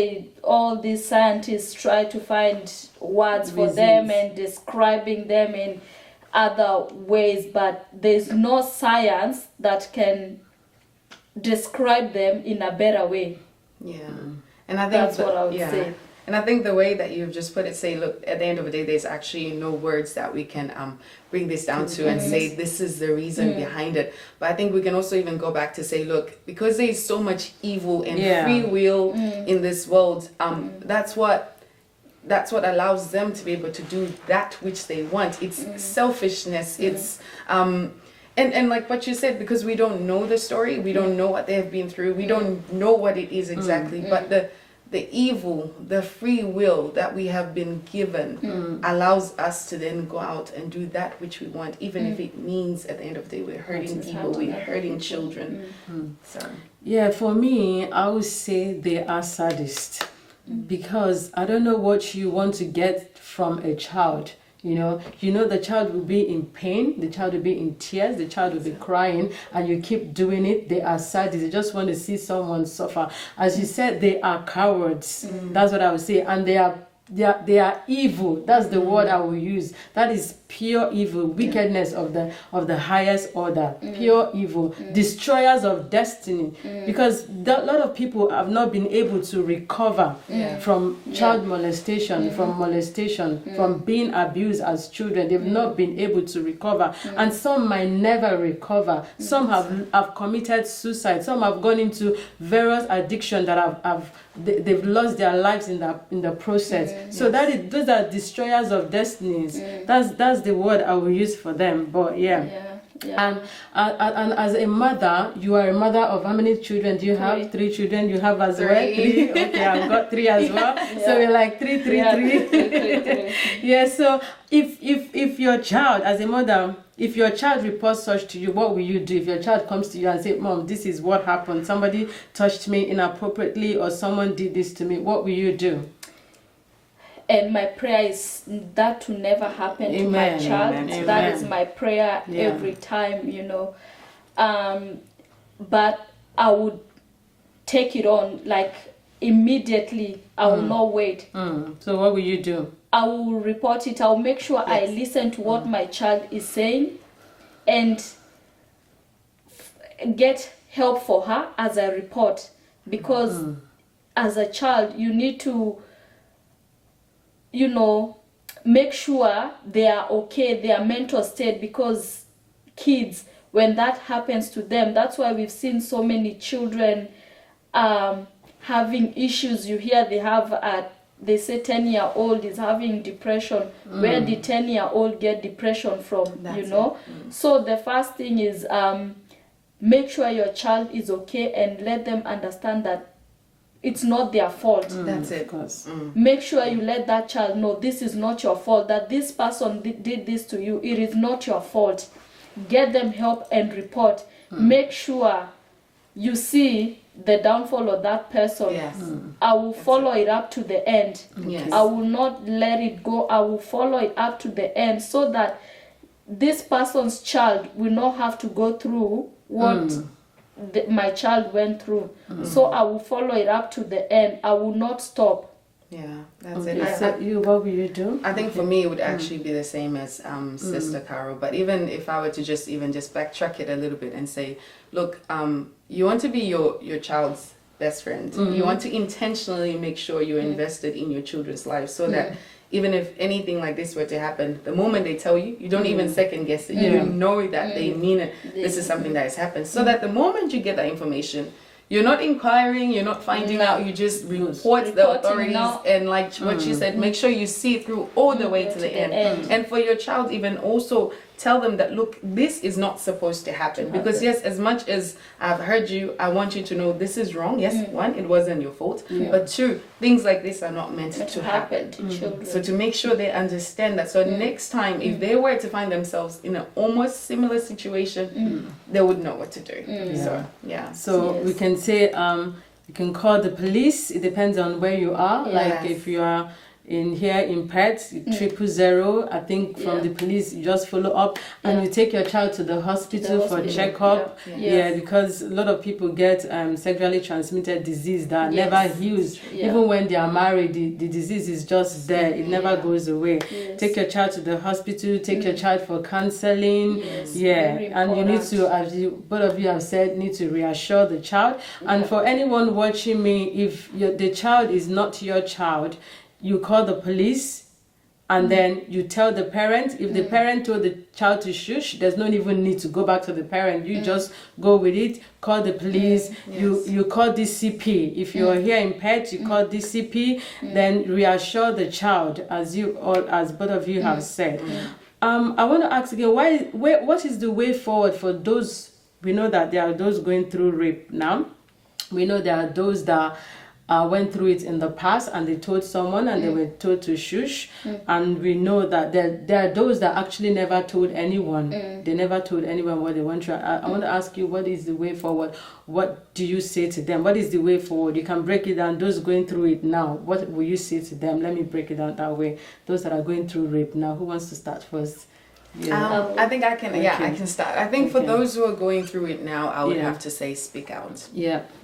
all these scientists try to find words for them and describing them in other ways, but there's no science that can describe them in a better way. And I think that's what I would say. And I think the way that you've just put it, say, look, at the end of the day, there's actually no words that we can bring this down to and say this is the reason behind it. But I think we can also even go back to say, look, because there's so much evil and free will in this world, that's what allows them to be able to do that which they want. It's selfishness. It's and like what you said, because we don't know the story, we don't know what they have been through, we don't know what it is exactly, but the evil, the free will that we have been given allows us to then go out and do that which we want, even if it means at the end of the day we're hurting people, we're hurting children. So yeah, for me, I would say they are sadists, because I don't know what you want to get from a child. The child will be in pain, the child will be in tears, the child will be crying, and you keep doing it. They are sadists. They just want to see someone suffer. As you said, they are cowards. That's what I would say. And they are evil. That's the word I will use. That is pure evil, wickedness of the highest order, pure evil, destroyers of destiny. Because a lot of people have not been able to recover from child molestation, from molestation, from being abused as children. They've not been able to recover, and some might never recover. Some have committed suicide. Some have gone into various addictions that they've lost their lives in the process. So those are destroyers of destinies. That's the word I will use for them. But And as a mother, you are a mother of how many children do you have? 3 children. You have as well 3. Okay, I've got 3 as well. So we're like 3, 3, 3. Yeah. So if your child, as a mother, if your child reports such to you, what will you do? If your child comes to you and say, "Mom, this is what happened. Somebody touched me inappropriately, or someone did this to me," what will you do? And my prayer is that to never happen to my child. Amen. That is my prayer every time, you know. But I would take it on like immediately. I will not wait. So what will you do? I will report it. I'll make sure I listen to what my child is saying and get help for her as I report. Because as a child, you need to, you know, make sure they are okay, their mental state, because kids, when that happens to them, that's why we've seen so many children having issues. You hear they say 10-year-old is having depression. Where did 10-year-old get depression from? You know? So the first thing is make sure your child is okay and let them understand that it's not their fault. That's it. Make sure you let that child know this is not your fault, that this person did this to you. It is not your fault. Get them help and report. Make sure you see the downfall of that person. I will follow it up to the end. I will not let it go. I will follow it up to the end so that this person's child will not have to go through what my child went through. So I will follow it up to the end. I will not stop. Yeah, that's Okay, it. so what will you do? I think for me it would actually be the same as Sister Carol. But even if I were to just backtrack it a little bit and say, look, you want to be your child's best friend. You want to intentionally make sure you're invested in your children's lives so that even if anything like this were to happen, the moment they tell you, you don't even second guess it. You know that they mean it. This is something that has happened. So that the moment you get that information, you're not inquiring, you're not finding out, you just report the authorities and like what she said, make sure you see it through all the way to the end. And for your child even also tell them that, look, this is not supposed to happen. Because yes, as much as I've heard you, I want you to know this is wrong. Yes, 1, it wasn't your fault. But 2, things like this are not meant to happen. To children. So to make sure they understand that. So next time, if they were to find themselves in an almost similar situation, they would know what to do. So, yeah. So we can say you can call the police. It depends on where you are. Like if you are here in Perth, 000. I think from the police, you just follow up and you take your child to the hospital for checkup. Because a lot of people get sexually transmitted disease that never heals. Even when they are married, the disease is just there. It never goes away. Take your child to the hospital. Take your child for counseling. And you need to, as both of you have said, need to reassure the child. And for anyone watching me, if the child is not your child, you call the police and then you tell the parent. If the parent told the child to shush, there's no even need to go back to the parent. You just go with it, call the police, you call DCP. If you're here in Perth, you call DCP, then reassure the child, as both of you have said. I want to ask again, what is the way forward for those? We know that there are those going through rape now. We know there are those that went through it in the past and they told someone and they were told to shush. And we know that there are those that actually never told anyone. They never told anyone what they went through. I want to ask you, what is the way forward? What do you say to them? What is the way forward? You can break it down. Those going through it now, what will you say to them? Let me break it down that way. Those that are going through rape now, who wants to start first? I think I can. I can start. I think for those who are going through it now, I would have to say speak out.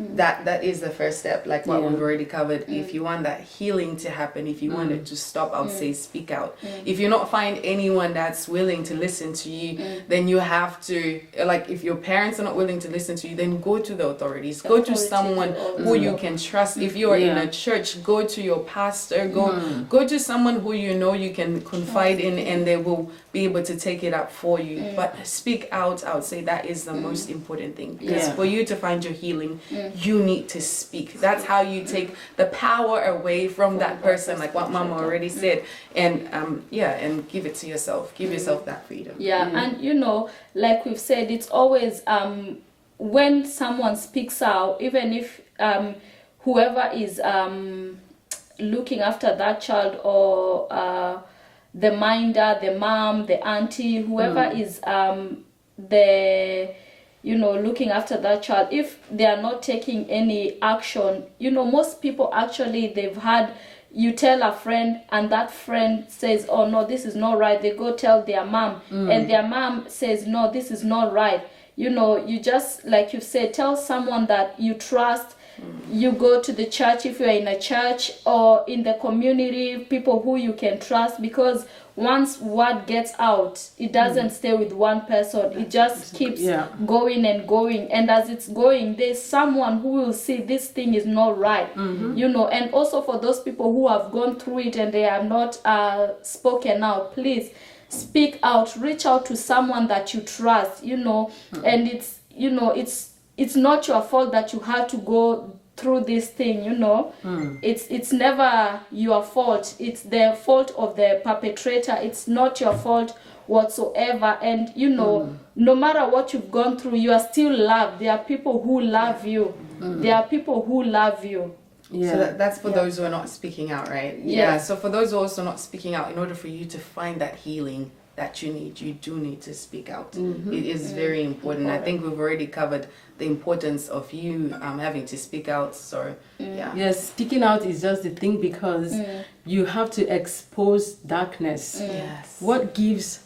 That is the first step. Like what we've already covered. If you want that healing to happen, if you want it to stop, I would say speak out. If you not find anyone that's willing to listen to you, then you have to, like, if your parents are not willing to listen to you, then go to the authorities. Go to someone who you can trust. If you are in a church, go to your pastor. Go to someone who you know you can confide in, and they will be able to to take it up for you. But speak out, I would say that is the most important thing. Because Yeah. for you to find your healing, you need to speak. That's how you take the power away from that person, like what Mama already said. And and give it to yourself. Give yourself that freedom. Yeah, and you know, like we've said, it's always when someone speaks out, even if whoever is looking after that child, or the minder, the mom, the auntie, whoever is the looking after that child, if they are not taking any action, most people actually, they've had, you tell a friend and that friend says, oh no, this is not right, they go tell their mom, and their mom says, no, this is not right. You just, like you said, tell someone that you trust. You go to the church, if you are in a church, or in the community, people who you can trust, because once word gets out, it doesn't stay with one person, it just keeps going and going, and as it's going, there's someone who will see this thing is not right. And also for those people who have gone through it and they have not spoken out, please speak out, reach out to someone that you trust, and it's not your fault that you had to go through this thing, it's never your fault, it's the fault of the perpetrator, it's not your fault whatsoever. And no matter what you've gone through, you are still loved. There are people who love you. There are people who love you. So that's for those who are not speaking out, right? Yeah. So for those who are also not speaking out, in order for you to find that healing that you do need to speak out. It is very important. I think we've already covered the importance of you having to speak out. So Yes, speaking out is just the thing, because you have to expose darkness. Yes. What gives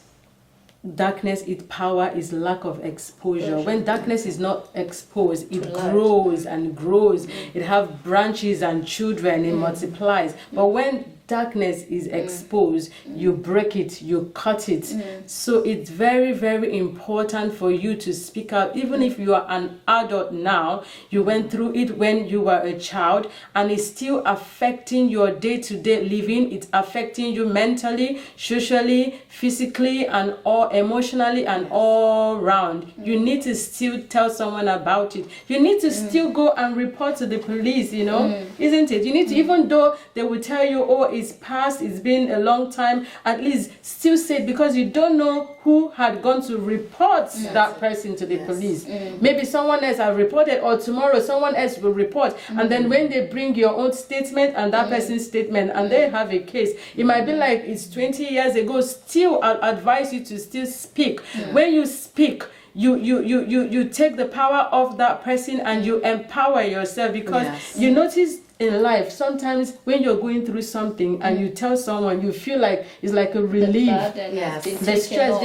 darkness its power is lack of exposure. When darkness is not exposed, it grows and grows. It have branches and children, it multiplies. But when darkness is exposed, you break it, you cut it. So it's very, very important for you to speak out. Even if you are an adult now, you went through it when you were a child, and it's still affecting your day-to-day living. It's affecting you mentally, socially, physically, and all emotionally, and all round. You need to still tell someone about it. You need to still go and report to the police, isn't it? You need to, even though they will tell you, oh, it's past, it's been a long time, at least still say it, because you don't know who had gone to report that person to the police. Maybe someone else has reported, or tomorrow someone else will report, and then when they bring your own statement and that person's statement, and they have a case, it might be like it's 20 years ago. Still, I'll advise you to still speak. When you speak, you take the power of that person and you empower yourself, because you notice in life, sometimes when you're going through something and you tell someone, you feel like it's like a relief. The stress,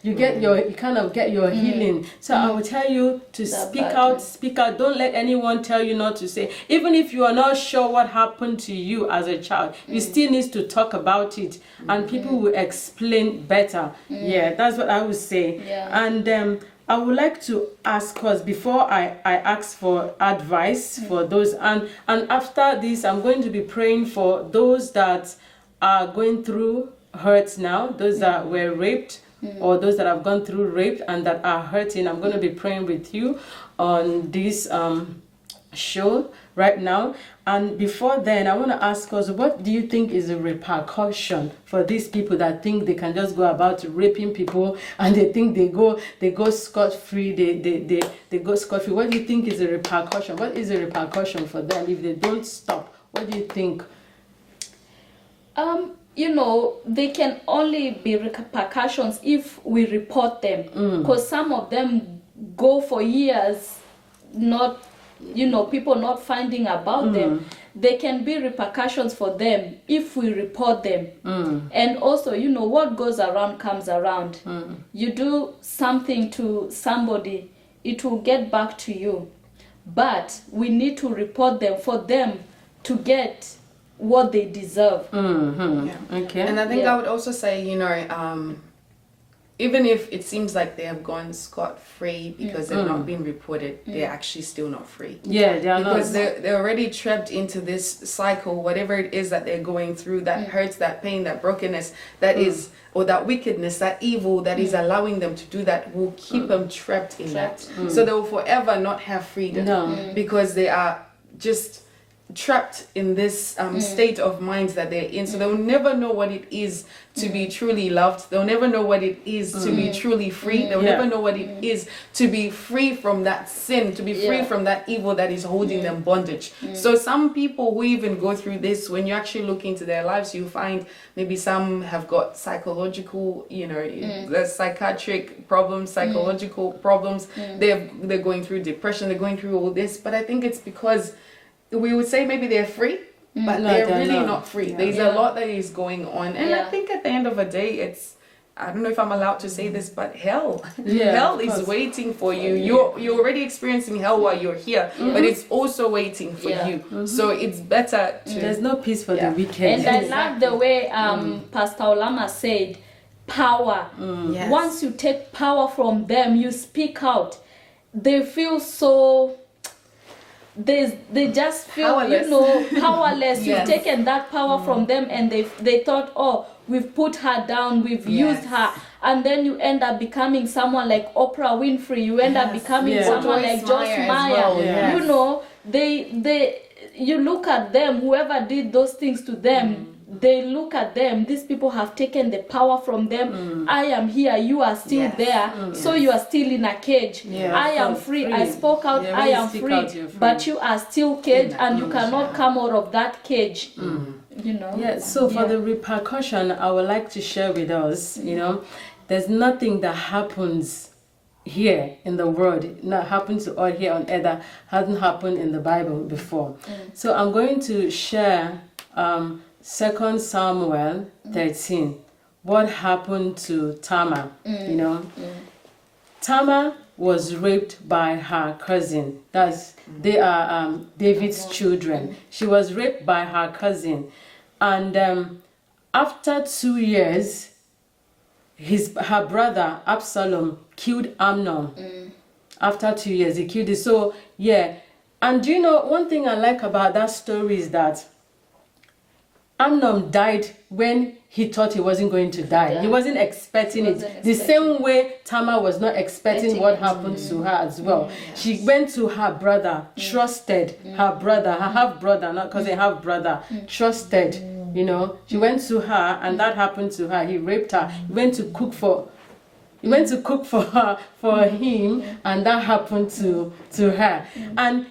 you kind of get your healing. So I will tell you to speak out. Don't let anyone tell you not to say. Even if you are not sure what happened to you as a child, you still need to talk about it, and people will explain better. That's what I would say. And I would like to ask us, before I ask for advice for those, and after this, I'm going to be praying for those that are going through hurts now, those that were raped, or those that have gone through rape and that are hurting. I'm going to be praying with you on this show right now. And before then, I want to ask us, what do you think is the repercussion for these people that think they can just go about raping people, and they think they go scot-free, they go scot-free? What do you think is the repercussion? What is the repercussion for them if they don't stop? What do you think? They can only be repercussions if we report them, because some of them go for years, not people not finding about them. There can be repercussions for them if we report them. And also, what goes around comes around. You do something to somebody, it will get back to you. But we need to report them for them to get what they deserve. Okay. And I think I would also say, even if it seems like they have gone scot-free because they've not been reported, they're actually still not free. Yeah, they are Because not. they're already trapped into this cycle, whatever it is that they're going through, that hurts, that pain, that brokenness, that is, or that wickedness, that evil that is allowing them to do that will keep them trapped in that. So they will forever not have freedom No. because they are just trapped in this state of mind that they're in. So they'll never know what it is to be truly loved. They'll never know what it is to be truly free. They'll Yeah. never know what it is to be free from that sin, to be free from that evil that is holding them bondage. So some people who even go through this, when you actually look into their lives, you find maybe some have got psychological, the psychiatric problems, psychological problems. They're going through depression. They're going through all this. But I think it's because we would say maybe they're free, but No, they're they're really not. not free. There's a lot that is going on. And I think at the end of the day, I don't know if I'm allowed to say this, but hell. Yeah, Hell of is course. waiting for you. You're already experiencing hell while you're here, but it's also waiting for you. So it's better to... There's no peace for Yeah. the wicked. And I love the way Pastor Olamma said, power. Yes. Once you take power from them, you speak out. They feel so... They just feel, Powerless. powerless. Yes. You've taken that power from them, and they thought, oh, we've put her down, we've Yes. used her, and then you end up becoming someone like Oprah Winfrey. You end up Yes. becoming Yeah. someone Joyce like Joyce Meyer as Meyer. well, yes. You know, you look at them. Whoever did those things to them. They look at them, these people have taken the power from them. I am here, you are still Yes. there, so you are still in a cage. Yeah, I am so free. free. I spoke out, Yeah, when I you am speak free, out, you're free. but you are still caged, that and you cage, cannot yeah. come out of that cage. You know? Yeah, so for Yeah. the repercussion, I would like to share with us, there's nothing that happens here in the world, not happened to all here on earth, that hasn't happened in the Bible before. So I'm going to share 2 Samuel 13, what happened to Tamar, Tamar was raped by her cousin. They are David's children. She was raped by her cousin. And after 2 years, her brother Absalom killed Amnon. After 2 years, he killed it. So, yeah. And one thing I like about that story is that Amnon died when he thought he wasn't going to die. He wasn't expecting it. The same way Tamar was not expecting what happened to her as well. She went to her brother, trusted her brother, her half-brother, not because they have brother, trusted, She went to her and that happened to her. He raped her. He went to cook for her, for him, and that happened to her. And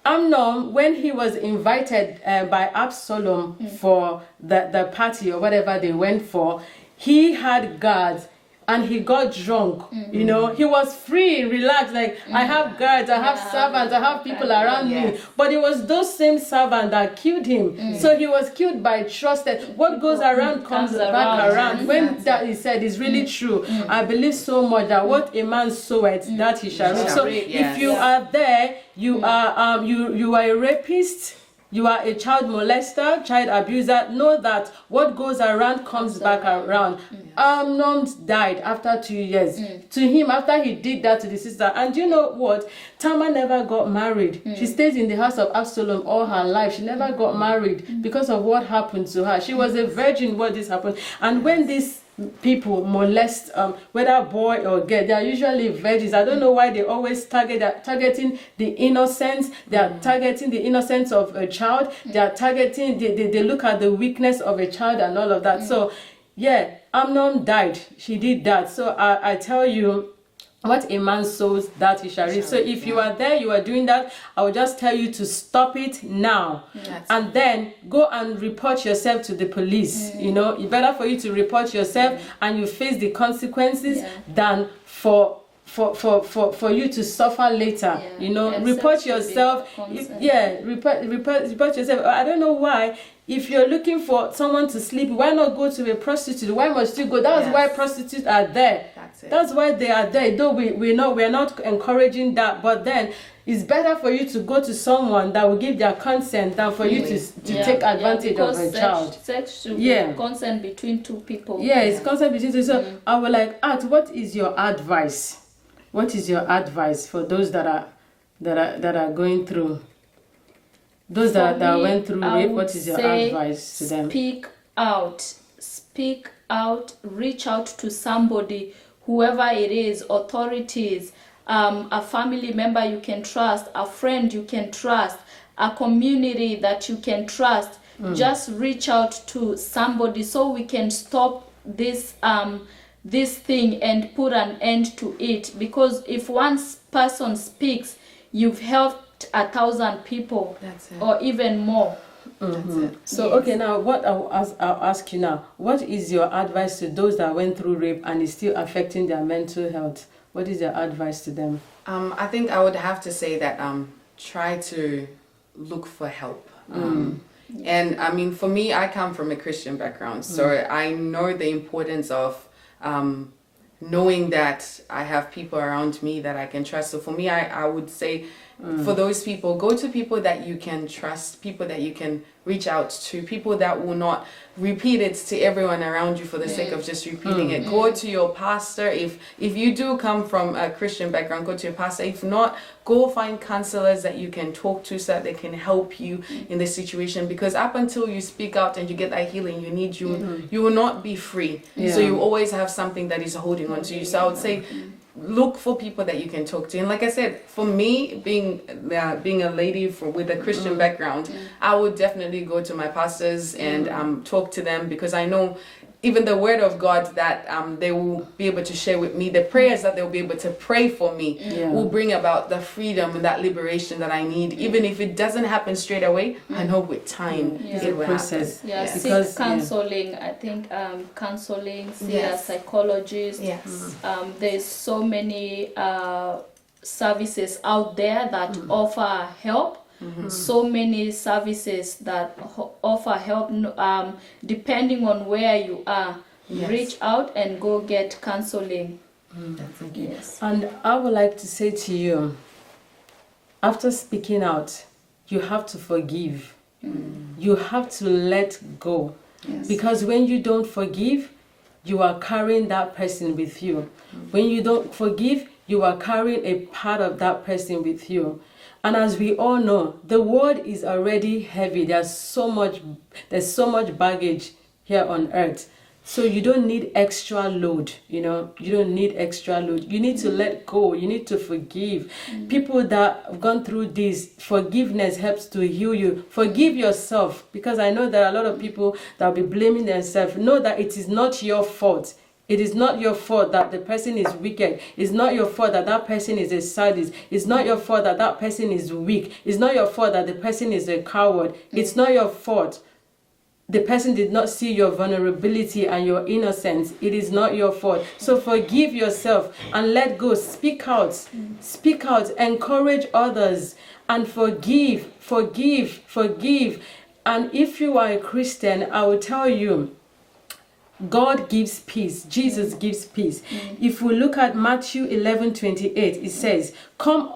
Amnon, when he was invited by Absalom for the party or whatever they went for, he had guards and he got drunk. He was free, relaxed, like I have guards, I have servants, I have people around me. But it was those same servants that killed him. So he was killed by trusted. What goes around comes back around. When that is said is really true. I believe so much that what a man soweth, that he shall reap. So if you are there, you are you are a rapist, you are a child molester, child abuser, know that what goes around comes back around. Amnon died after 2 years. To him, after he did that to the sister. And you know what? Tamar never got married. She stays in the house of Absalom all her life. She never got married because of what happened to her. She was a virgin when this happened. And when these people molest, whether boy or girl, they are usually virgins. I don't know why they always targeting the innocence. They are targeting the innocence of a child. They are targeting, they look at the weakness of a child and all of that. So, yeah, Amnon died. She did that. So I tell you, what a man sows, that he shall reap. So if you are there, you are doing that, I will just tell you to stop it now. And then go and report yourself to the police. It's better for you to report yourself and you face the consequences than for you to suffer later. Report yourself. Report yourself. I don't know why. If you're looking for someone to sleep, why not go to a prostitute? Why must you go? That's why prostitutes are there. That's why they are there. Though we're not encouraging that, but then it's better for you to go to someone that will give their consent than for you to take advantage of a child. Sex should be consent between two people. Yeah, it's consent between two. So I would like ask, what is your advice? What is your advice for those that are going through? Those that went through rape, what is your advice to them? Speak out, reach out to somebody, whoever it is, authorities, a family member you can trust, a friend you can trust, a community that you can trust. Just reach out to somebody so we can stop this thing and put an end to it. Because if one person speaks, you've helped 1,000 people. That's it. Or even more. That's it. So okay, now what I'll ask you now, what is your advice to those that went through rape and is still affecting their mental health? What is your advice to them? I think I would have to say that try to look for help. And I mean, for me, I come from a Christian background, so I know the importance of knowing that I have people around me that I can trust. So for me, I would say, for those people, go to people that you can trust, people that you can reach out to, people that will not repeat it to everyone around you for the sake of just repeating it. Go to your pastor. If you do come from a Christian background, go to your pastor. If not, go find counselors that you can talk to so that they can help you in this situation. Because up until you speak out and you get that healing you need, you will not be free. So you always have something that is holding on to you. So I would say, look for people that you can talk to. And like I said, for me, being a lady with a Christian background, I would definitely go to my pastors and talk to them, because I know even the word of God that they will be able to share with me, the prayers that they'll be able to pray for me will bring about the freedom and that liberation that I need. Even if it doesn't happen straight away, I know with time it will happen. Seek counseling. I think counseling, see a psychologist. There's so many services out there that offer help. So many services that offer help, depending on where you are. Reach out and go get counseling. And I would like to say to you, after speaking out, you have to forgive. You have to let go. Because when you don't forgive, you are carrying that person with you. When you don't forgive, you are carrying a part of that person with you. And as we all know, the world is already heavy. There's so much baggage here on earth. So you don't need extra load, you don't need extra load. You need to let go. You need to forgive. People that have gone through this, forgiveness helps to heal you. Forgive yourself, because I know there are a lot of people that will be blaming themselves. Know that it is not your fault. It is not your fault that the person is wicked. It's not your fault that that person is a sadist. It's not your fault that that person is weak. It's not your fault that the person is a coward. It's not your fault. The person did not see your vulnerability and your innocence. It is not your fault. So forgive yourself and let go. Speak out. Speak out. Encourage others and forgive. And if you are a Christian, I will tell you, God gives peace. Jesus gives peace. If we look at Matthew 11:28, it says, Come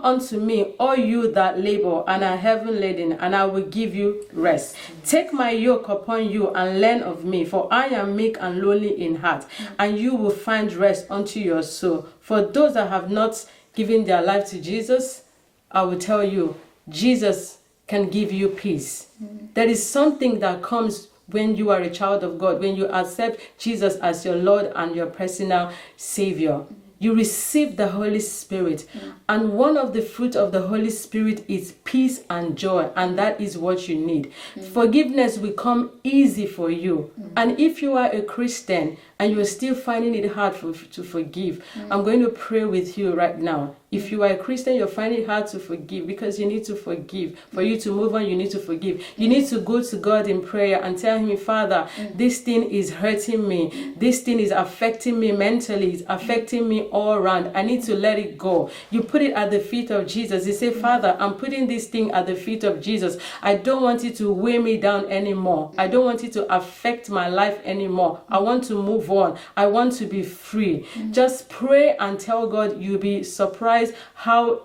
unto me, all you that labor and are heavy laden, and I will give you rest. Take my yoke upon you and learn of me, for I am meek and lowly in heart, and you will find rest unto your soul. For those that have not given their life to Jesus, I will tell you, Jesus can give you peace. There is something that comes when you are a child of God, when you accept Jesus as your Lord and your personal Savior. You receive the Holy Spirit. And one of the fruit of the Holy Spirit is peace and joy. And that is what you need. Forgiveness will come easy for you. And if you are a Christian and you are still finding it hard to forgive, I'm going to pray with you right now. If you are a Christian, you're finding it hard to forgive, because you need to forgive. For you to move on, you need to forgive. You need to go to God in prayer and tell him, Father, this thing is hurting me. This thing is affecting me mentally. It's affecting me all around. I need to let it go. You put it at the feet of Jesus. You say, Father, I'm putting this thing at the feet of Jesus. I don't want it to weigh me down anymore. I don't want it to affect my life anymore. I want to move on. I want to be free. Just pray and tell God. You'll be surprised surprised how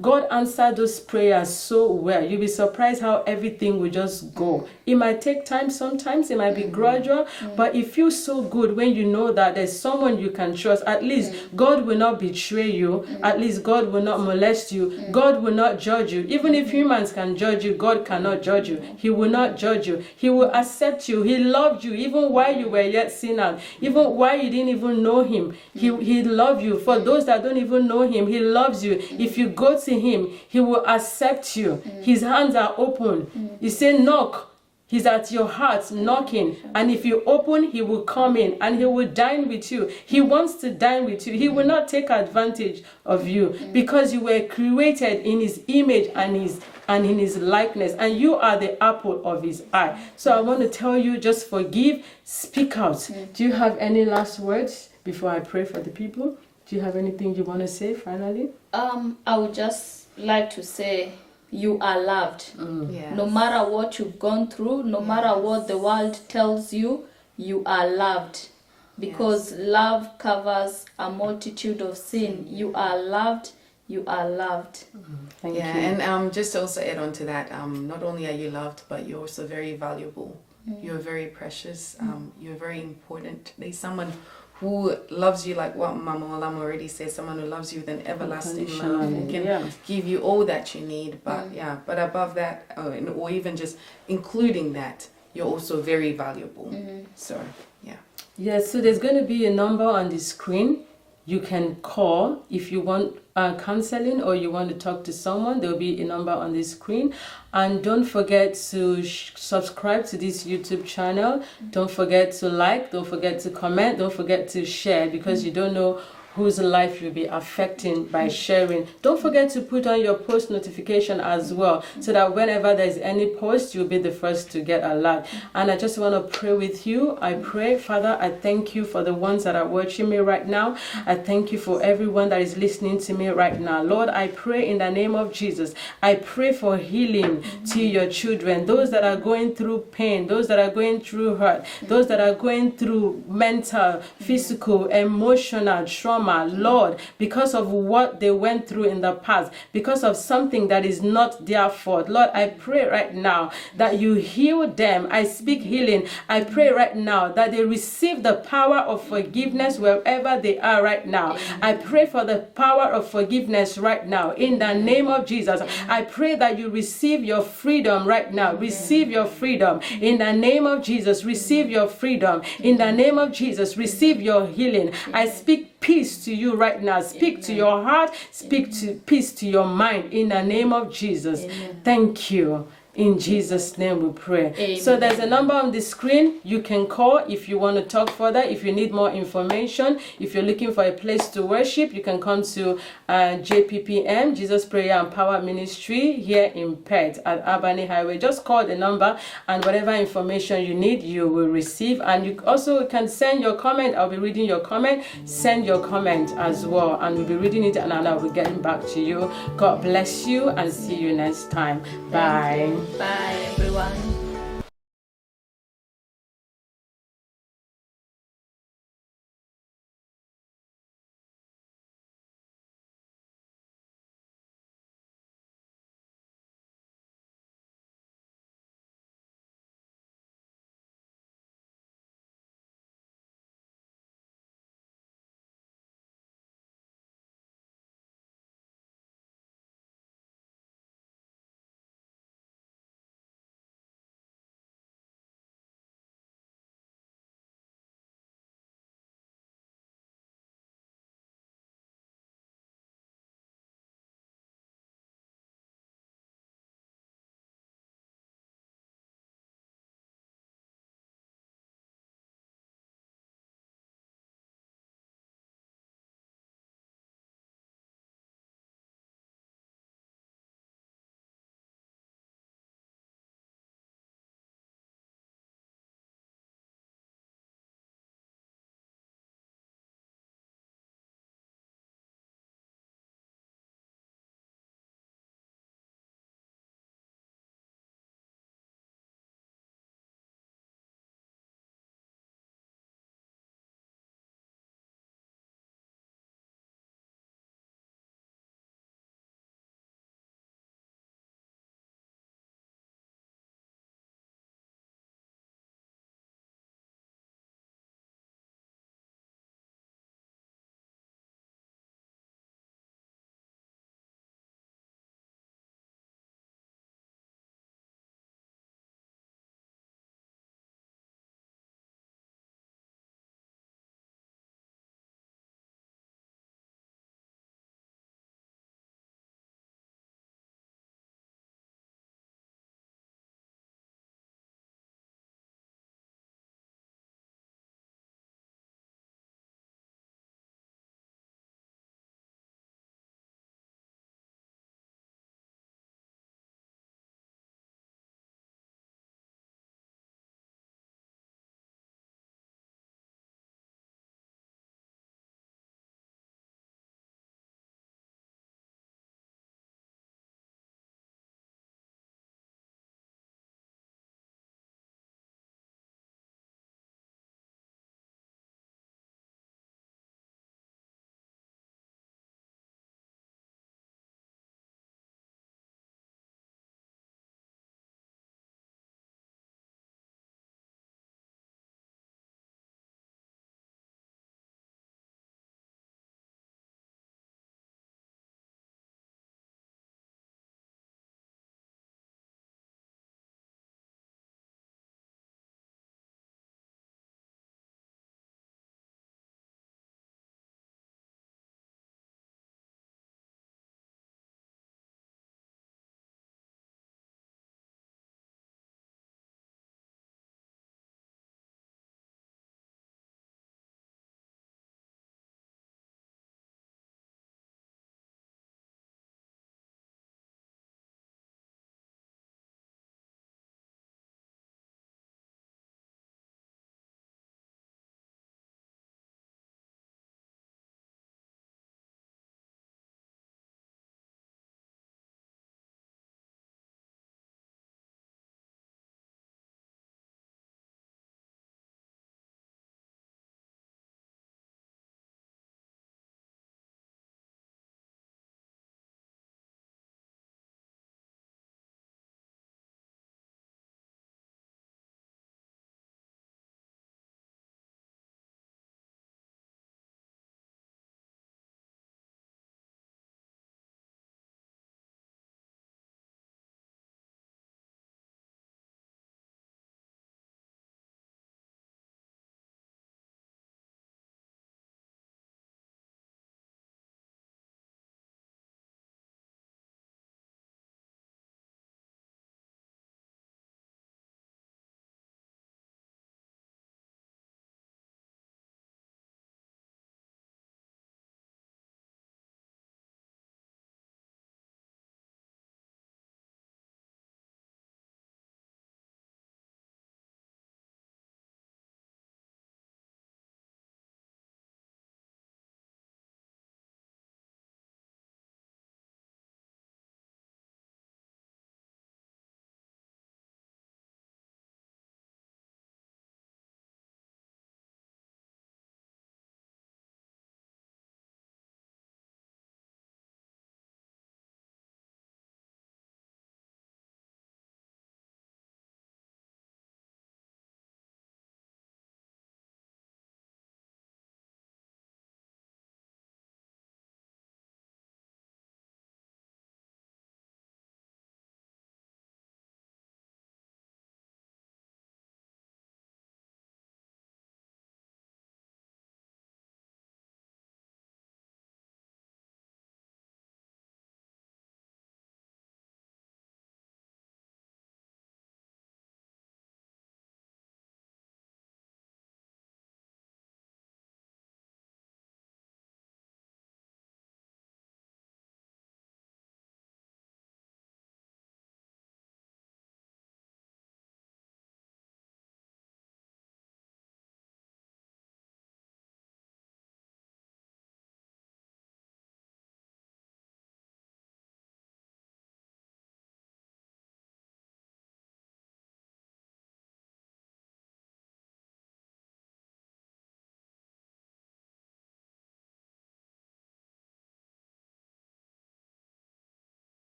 God answered those prayers so well. You'll be surprised how everything will just go. It might take time sometimes, it might be gradual, but it feels so good when you know that there's someone you can trust. At least God will not betray you. At least God will not molest you. God will not judge you. Even if humans can judge you, God cannot judge you. He will not judge you. He will accept you. He loved you even while you were yet sinners, even while you didn't even know him. He loved you. For those that don't even know him, he loves you. If you go to him, he will accept you. His hands are open. He said, knock. He's at your heart knocking, and if you open, he will come in and he will dine with you. He wants to dine with you. He will not take advantage of you because you were created in his image and in his likeness, and you are the apple of his eye. So I want to tell you, just forgive, speak out. Do you have any last words before I pray for the people? Do you have anything you want to say finally? I would just like to say, you are loved. Yes. No matter what you've gone through, no matter what the world tells you, you are loved. Because love covers a multitude of sin. You are loved. You are loved. Thank you. And just to also add on to that, not only are you loved, but you're also very valuable. You're very precious. You're very important. There's someone who loves you, like what Mama Olamma already said, someone who loves you with an everlasting love, who can give you all that you need. But but above that, or even just including that, you're also very valuable. So Yes, so there's going to be a number on the screen. You can call if you want counseling or you want to talk to someone. There'll be a number on the screen. And don't forget to subscribe to this YouTube channel. Don't forget to like, don't forget to comment, don't forget to share, because you don't know whose life you'll be affecting by sharing. Don't forget to put on your post notification as well, so that whenever there's any post, you'll be the first to get alert. And I just want to pray with you. I pray, Father, I thank you for the ones that are watching me right now. I thank you for everyone that is listening to me right now. Lord, I pray in the name of Jesus. I pray for healing to your children, those that are going through pain, those that are going through hurt, those that are going through mental, physical, emotional trauma. Lord, because of what they went through in the past, because of something that is not their fault, Lord, I pray right now that you heal them. I speak healing. I pray right now that they receive the power of forgiveness wherever they are right now. I pray for the power of forgiveness right now in the name of Jesus. I pray that you receive your freedom right now. Receive your freedom in the name of Jesus. Receive your freedom in the name of Jesus. Receive your healing. I speak peace to you right now. Speak to your heart. Speak to peace to your mind in the name of Jesus. Thank you. In Jesus' name we pray. Amen. So there's a number on the screen. You can call if you want to talk further, if you need more information, if you're looking for a place to worship. You can come to JPPM, Jesus Prayer and Power Ministry, here in Perth at Albany Highway. Just call the number, and whatever information you need, you will receive. And you also can send your comment. I'll be reading your comment. Send your comment as well, and we'll be reading it, and I'll be getting back to you. God bless you, and see you next time. Bye. Bye, everyone.